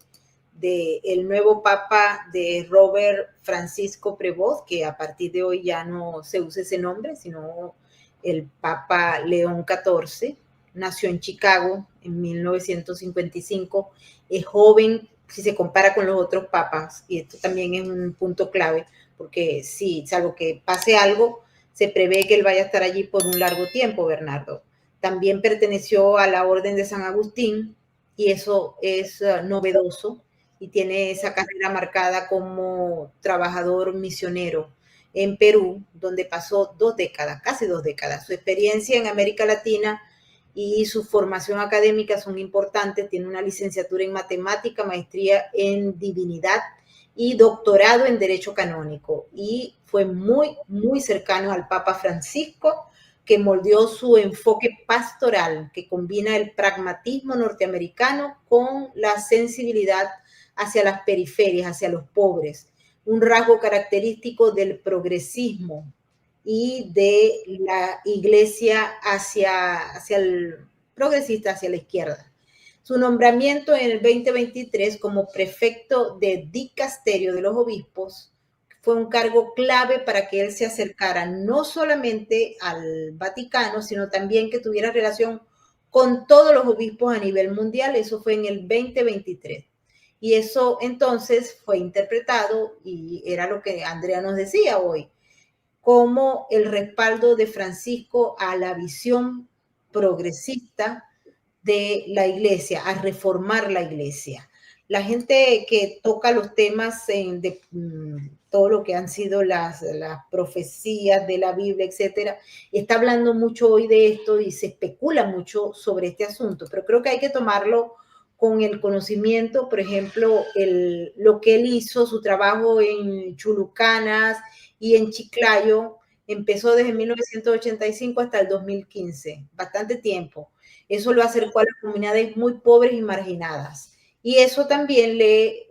el nuevo Papa, de Robert Francisco Prevost, que a partir de hoy ya no se usa ese nombre, sino el Papa León XIV. Nació en Chicago en 1955, es joven si se compara con los otros papas, y esto también es un punto clave, porque sí, salvo que pase algo, se prevé que él vaya a estar allí por un largo tiempo, Bernardo. También perteneció a la Orden de San Agustín, y eso es novedoso, y tiene esa carrera marcada como trabajador misionero en Perú, donde pasó 2 décadas, casi 2 décadas. Su experiencia en América Latina y su formación académica son importantes. Tiene una licenciatura en matemática, maestría en divinidad y doctorado en derecho canónico, y fue muy, muy cercano al Papa Francisco, que moldeó su enfoque pastoral, que combina el pragmatismo norteamericano con la sensibilidad hacia las periferias, hacia los pobres, un rasgo característico del progresismo y de la iglesia hacia el progresista, hacia la izquierda. Su nombramiento en el 2023 como prefecto de dicasterio de los obispos fue un cargo clave para que él se acercara no solamente al Vaticano, sino también que tuviera relación con todos los obispos a nivel mundial. Eso fue en el 2023. Y eso entonces fue interpretado, y era lo que Andrea nos decía hoy, como el respaldo de Francisco a la visión progresista de la iglesia, a reformar la iglesia. La gente que toca los temas de todo lo que han sido las profecías de la Biblia, etcétera, está hablando mucho hoy de esto y se especula mucho sobre este asunto, pero creo que hay que tomarlo con el conocimiento. Por ejemplo, lo que él hizo, su trabajo en Chulucanas y en Chiclayo, empezó desde 1985 hasta el 2015, bastante tiempo. Eso lo acercó a las comunidades muy pobres y marginadas. Y eso también le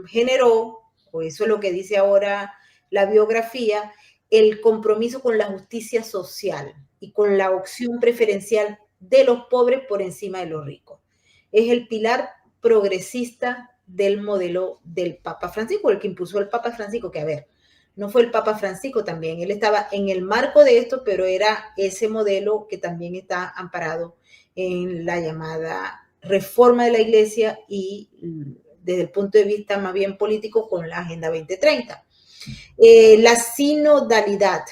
generó, o eso es lo que dice ahora la biografía, el compromiso con la justicia social y con la opción preferencial de los pobres por encima de los ricos. Es el pilar progresista del modelo del Papa Francisco, el que impuso el Papa Francisco, que a ver, no fue el Papa Francisco también, él estaba en el marco de esto, pero era ese modelo que también está amparado en la llamada reforma de la Iglesia y desde el punto de vista más bien político con la Agenda 2030. La sinodalidad.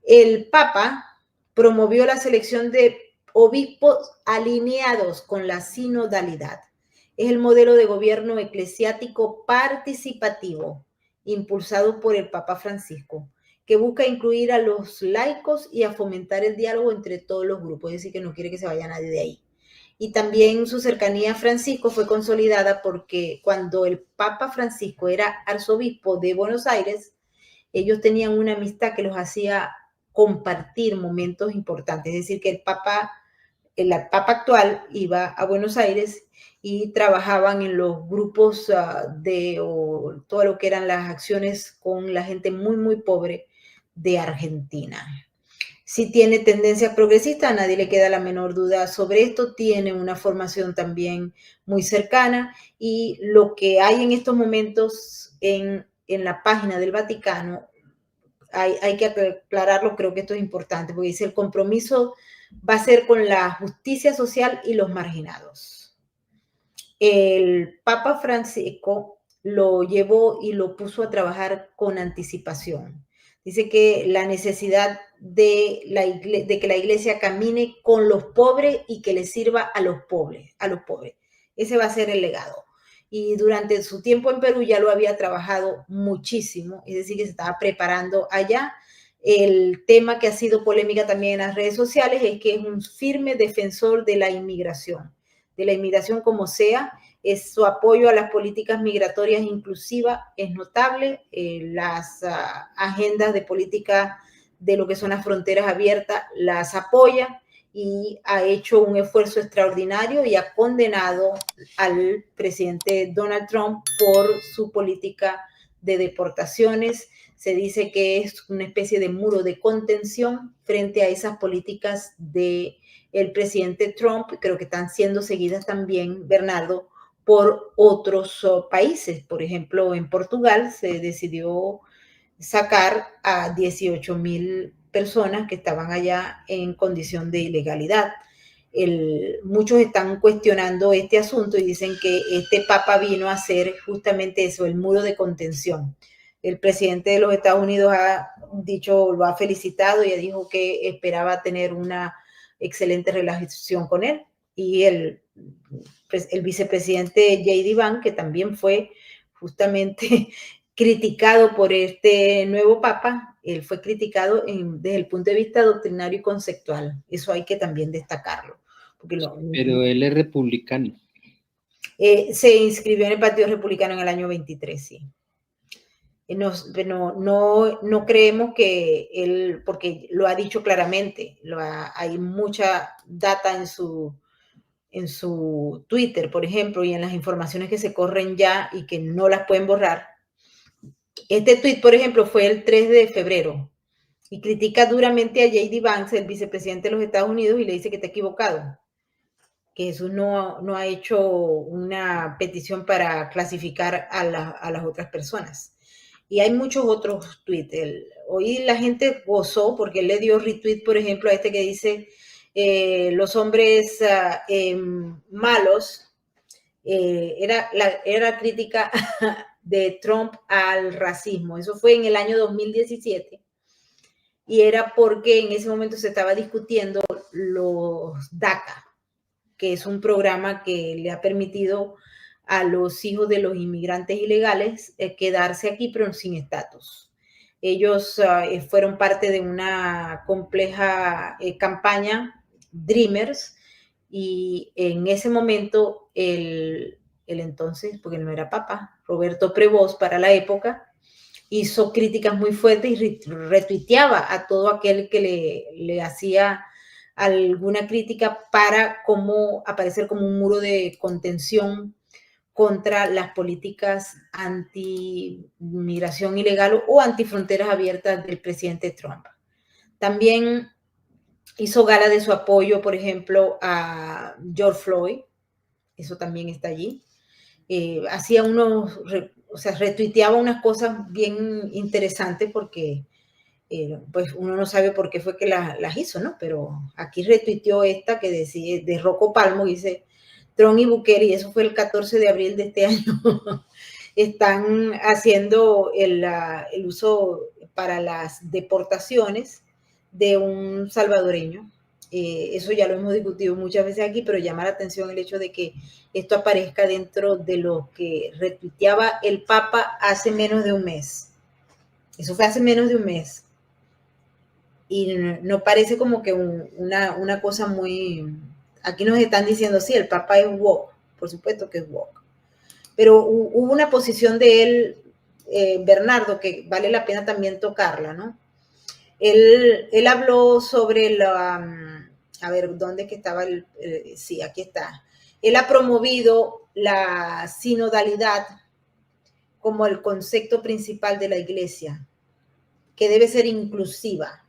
El Papa promovió la selección de obispos alineados con la sinodalidad. Es el modelo de gobierno eclesiástico participativo impulsado por el Papa Francisco, que busca incluir a los laicos y a fomentar el diálogo entre todos los grupos, es decir, que no quiere que se vaya nadie de ahí. Y también su cercanía a Francisco fue consolidada porque cuando el Papa Francisco era arzobispo de Buenos Aires, ellos tenían una amistad que los hacía compartir momentos importantes, es decir, que el Papa actual iba a Buenos Aires y trabajaban en los grupos o todo lo que eran las acciones con la gente muy, muy pobre de Argentina. Si tiene tendencias progresistas, a nadie le queda la menor duda sobre esto, tiene una formación también muy cercana y lo que hay en estos momentos en la página del Vaticano, hay que aclararlo, creo que esto es importante, porque dice el compromiso va a ser con la justicia social y los marginados. El Papa Francisco lo llevó y lo puso a trabajar con anticipación. Dice que la necesidad de que la iglesia camine con los pobres y que le sirva a los pobres. Ese va a ser el legado. Y durante su tiempo en Perú ya lo había trabajado muchísimo, es decir, que se estaba preparando allá. El tema que ha sido polémica también en las redes sociales es que es un firme defensor de la inmigración como sea. Es su apoyo a las políticas migratorias inclusivas es notable, las agendas de política de lo que son las fronteras abiertas las apoya y ha hecho un esfuerzo extraordinario y ha condenado al presidente Donald Trump por su política de deportaciones. Se dice que es una especie de muro de contención frente a esas políticas del presidente Trump. Creo que están siendo seguidas también, Bernardo, por otros países. Por ejemplo, en Portugal se decidió sacar a 18,000 personas que estaban allá en condición de ilegalidad. Muchos están cuestionando este asunto y dicen que este Papa vino a hacer justamente eso, el muro de contención. El presidente de los Estados Unidos lo ha felicitado y dijo que esperaba tener una excelente relación con él. Y el vicepresidente J.D. Vance, que también fue justamente criticado por este nuevo Papa, él fue criticado desde el punto de vista doctrinario y conceptual. Eso hay que también destacarlo. Pero él es republicano. Se inscribió en el Partido Republicano en el año 23, sí. No creemos que él, porque lo ha dicho claramente, hay mucha data en su Twitter, por ejemplo, y en las informaciones que se corren ya y que no las pueden borrar. Este tweet, por ejemplo, fue el 3 de febrero y critica duramente a J.D. Vance, el vicepresidente de los Estados Unidos, y le dice que está equivocado, que Jesús no ha hecho una petición para clasificar a las otras personas. Y hay muchos otros tweets. Hoy la gente gozó porque él le dio retweet, por ejemplo, a este que dice los hombres malos. Era crítica de Trump al racismo. Eso fue en el año 2017 y era porque en ese momento se estaba discutiendo los DACA, que es un programa que le ha permitido a los hijos de los inmigrantes ilegales quedarse aquí pero sin estatus. Ellos fueron parte de una compleja campaña, Dreamers, y en ese momento el entonces, porque no era papa, Roberto Prevost para la época, hizo críticas muy fuertes y retuiteaba a todo aquel que le hacía alguna crítica para aparecer como un muro de contención contra las políticas anti-migración ilegal o anti-fronteras abiertas del presidente Trump. También hizo gala de su apoyo, por ejemplo, a George Floyd. Eso también está allí. hacía unos, o sea, retuiteaba unas cosas bien interesantes porque pues uno no sabe por qué fue que las hizo, ¿no? Pero aquí retuiteó esta que decía, de Rocco Palmo, dice, Trump y Bukele, y eso fue el 14 de abril de este año, están haciendo el uso para las deportaciones de un salvadoreño. Eso ya lo hemos discutido muchas veces aquí, pero llama la atención el hecho de que esto aparezca dentro de lo que retuiteaba el Papa hace menos de un mes. Eso fue hace menos de un mes. Y no parece como que una cosa muy... Aquí nos están diciendo, sí, el Papa es woke, por supuesto que es woke. Pero hubo una posición de él, Bernardo, que vale la pena también tocarla, ¿no? Él habló sobre la... A ver, ¿dónde es que estaba? Sí, aquí está. Él ha promovido la sinodalidad como el concepto principal de la iglesia, que debe ser inclusiva.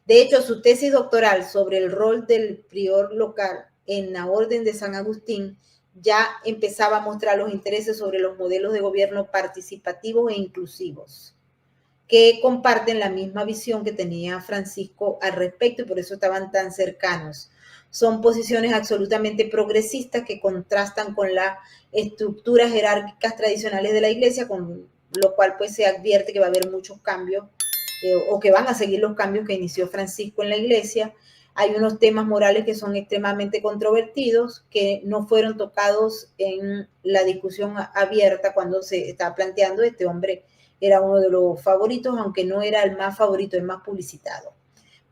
De hecho, su tesis doctoral sobre el rol del prior local en la Orden de San Agustín ya empezaba a mostrar los intereses sobre los modelos de gobierno participativos e inclusivos, que comparten la misma visión que tenía Francisco al respecto y por eso estaban tan cercanos. Son posiciones absolutamente progresistas que contrastan con las estructuras jerárquicas tradicionales de la Iglesia, con lo cual pues se advierte que va a haber muchos cambios o que van a seguir los cambios que inició Francisco en la Iglesia. Hay unos temas morales que son extremadamente controvertidos, que no fueron tocados en la discusión abierta cuando se estaba planteando. Este hombre era uno de los favoritos, aunque no era el más favorito, el más publicitado.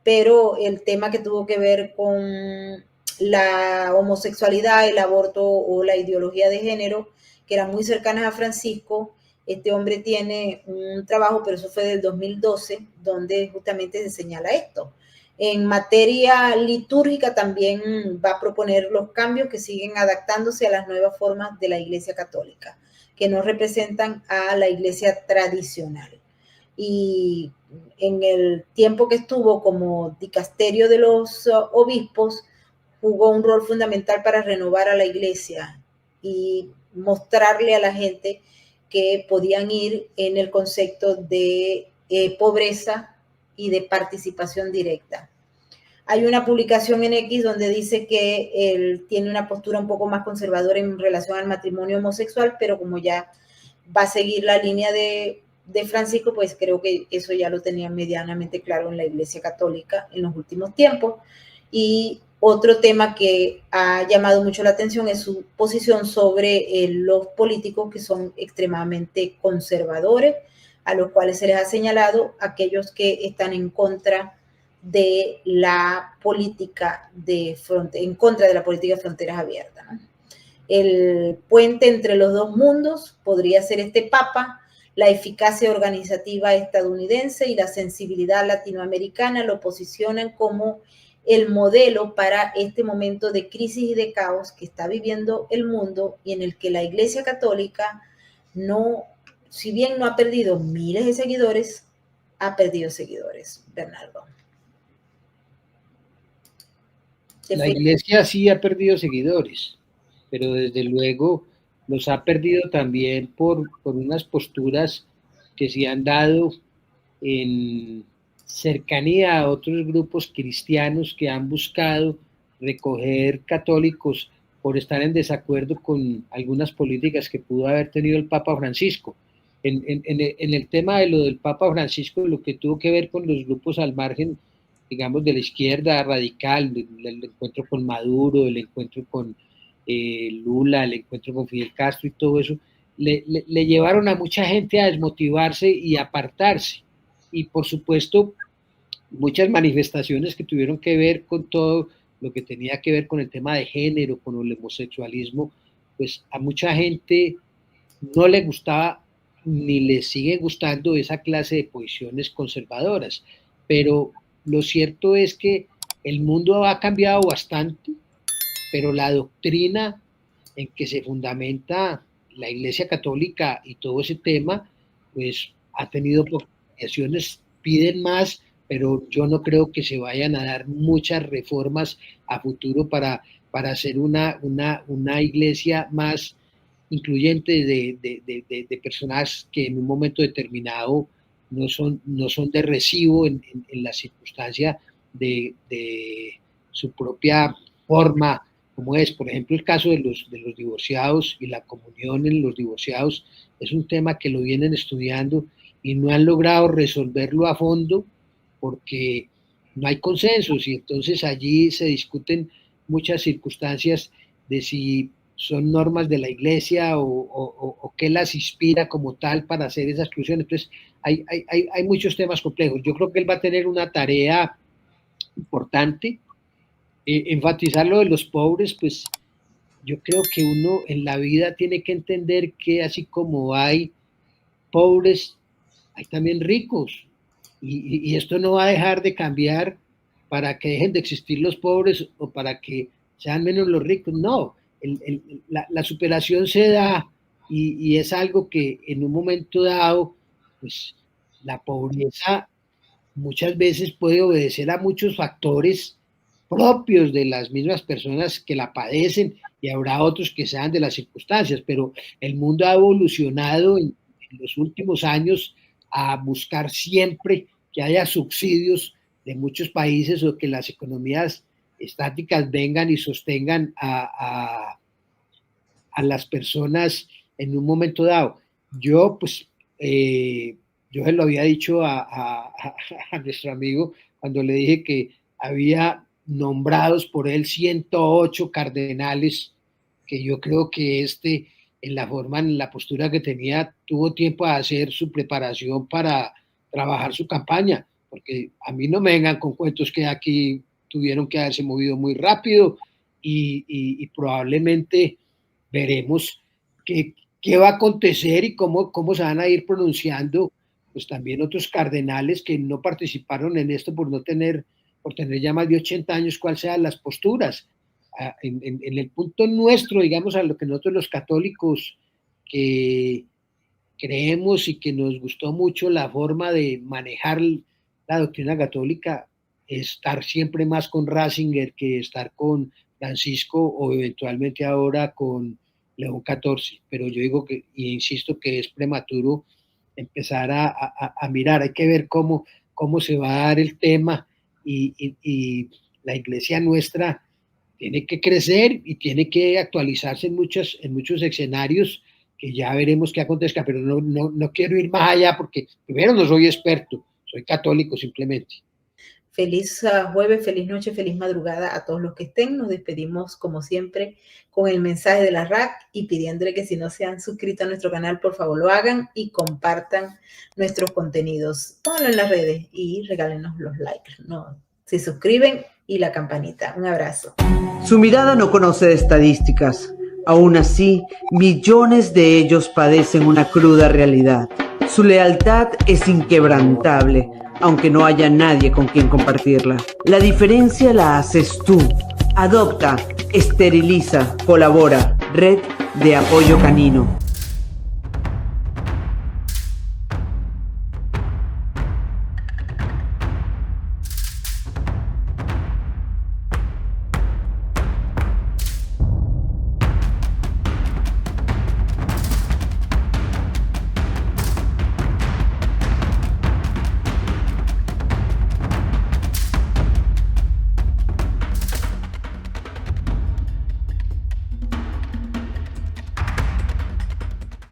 Pero el tema que tuvo que ver con la homosexualidad, el aborto o la ideología de género, que eran muy cercanas a Francisco. Este hombre tiene un trabajo, pero eso fue del 2012, donde justamente se señala esto. En materia litúrgica también va a proponer los cambios que siguen adaptándose a las nuevas formas de la Iglesia Católica, que no representan a la Iglesia tradicional. Y en el tiempo que estuvo como dicasterio de los obispos, jugó un rol fundamental para renovar a la Iglesia y mostrarle a la gente que podían ir en el concepto de pobreza y de participación directa. Hay una publicación en X donde dice que él tiene una postura un poco más conservadora en relación al matrimonio homosexual, pero como ya va a seguir la línea de Francisco, pues creo que eso ya lo tenía medianamente claro en la Iglesia Católica en los últimos tiempos. Y otro tema que ha llamado mucho la atención es su posición sobre los políticos que son extremadamente conservadores, a los cuales se les ha señalado aquellos que están en contra de la política en contra de la política de fronteras abiertas, ¿no? El puente entre los dos mundos podría ser este Papa. La eficacia organizativa estadounidense y la sensibilidad latinoamericana lo posicionan como el modelo para este momento de crisis y de caos que está viviendo el mundo y en el que la Iglesia Católica no, si bien no ha perdido miles de seguidores, ha perdido seguidores. Bernardo. La Iglesia sí ha perdido seguidores, pero desde luego los ha perdido también por unas posturas que se han dado en cercanía a otros grupos cristianos que han buscado recoger católicos por estar en desacuerdo con algunas políticas que pudo haber tenido el Papa Francisco. En el tema de lo del Papa Francisco, lo que tuvo que ver con los grupos al margen, digamos, de la izquierda radical, el encuentro con Maduro, el encuentro con Lula, el encuentro con Fidel Castro y todo eso, le llevaron a mucha gente a desmotivarse y a apartarse. Y por supuesto, muchas manifestaciones que tuvieron que ver con todo lo que tenía que ver con el tema de género, con el homosexualismo, pues a mucha gente no le gustaba ni le sigue gustando esa clase de posiciones conservadoras. Pero lo cierto es que el mundo ha cambiado bastante, pero la doctrina en que se fundamenta la Iglesia Católica y todo ese tema, pues ha tenido variaciones, piden más, pero yo no creo que se vayan a dar muchas reformas a futuro para hacer una iglesia más incluyente de personas que en un momento determinado no son de recibo en la circunstancia de su propia forma, como es, por ejemplo, el caso de los divorciados y la comunión en los divorciados. Es un tema que lo vienen estudiando y no han logrado resolverlo a fondo porque no hay consensos, y entonces allí se discuten muchas circunstancias de si son normas de la iglesia o qué las inspira como tal para hacer esa exclusión. Entonces hay muchos temas complejos. Yo creo que él va a tener una tarea importante. Enfatizar lo de los pobres, pues yo creo que uno en la vida tiene que entender que así como hay pobres, hay también ricos, y esto no va a dejar de cambiar para que dejen de existir los pobres o para que sean menos los ricos. No, la superación se da y es algo que en un momento dado, pues la pobreza muchas veces puede obedecer a muchos factores propios de las mismas personas que la padecen, y habrá otros que sean de las circunstancias, pero el mundo ha evolucionado en los últimos años a buscar siempre que haya subsidios de muchos países o que las economías estáticas vengan y sostengan a las personas en un momento dado. Yo, pues, yo se lo había dicho a nuestro amigo cuando le dije que había nombrados por él 108 cardenales, que yo creo que en la forma, en la postura que tenía, tuvo tiempo de hacer su preparación para trabajar su campaña, porque a mí no me vengan con cuentos que aquí tuvieron que haberse movido muy rápido y probablemente veremos qué va a acontecer y cómo se van a ir pronunciando, pues también otros cardenales que no participaron en esto por tener ya más de 80 años, cuáles sean las posturas. En el punto nuestro, digamos, a lo que nosotros los católicos que creemos y que nos gustó mucho la forma de manejar la doctrina católica, estar siempre más con Ratzinger que estar con Francisco o eventualmente ahora con León XIV, pero yo digo que, y insisto que es prematuro empezar a mirar, hay que ver cómo se va a dar el tema, y la iglesia nuestra tiene que crecer y tiene que actualizarse en muchos escenarios que ya veremos qué acontezca, pero no quiero ir más allá porque primero no soy experto, soy católico simplemente. Feliz jueves, feliz noche, feliz madrugada a todos los que estén. Nos despedimos como siempre con el mensaje de la RAC y pidiéndole que si no se han suscrito a nuestro canal, por favor lo hagan y compartan nuestros contenidos. Pónganlo en las redes y regálenos los likes. No, se suscriben y la campanita. Un abrazo. Su mirada no conoce de estadísticas. Aún así, millones de ellos padecen una cruda realidad. Su lealtad es inquebrantable, aunque no haya nadie con quien compartirla. La diferencia la haces tú. Adopta, esteriliza, colabora. Red de Apoyo Canino.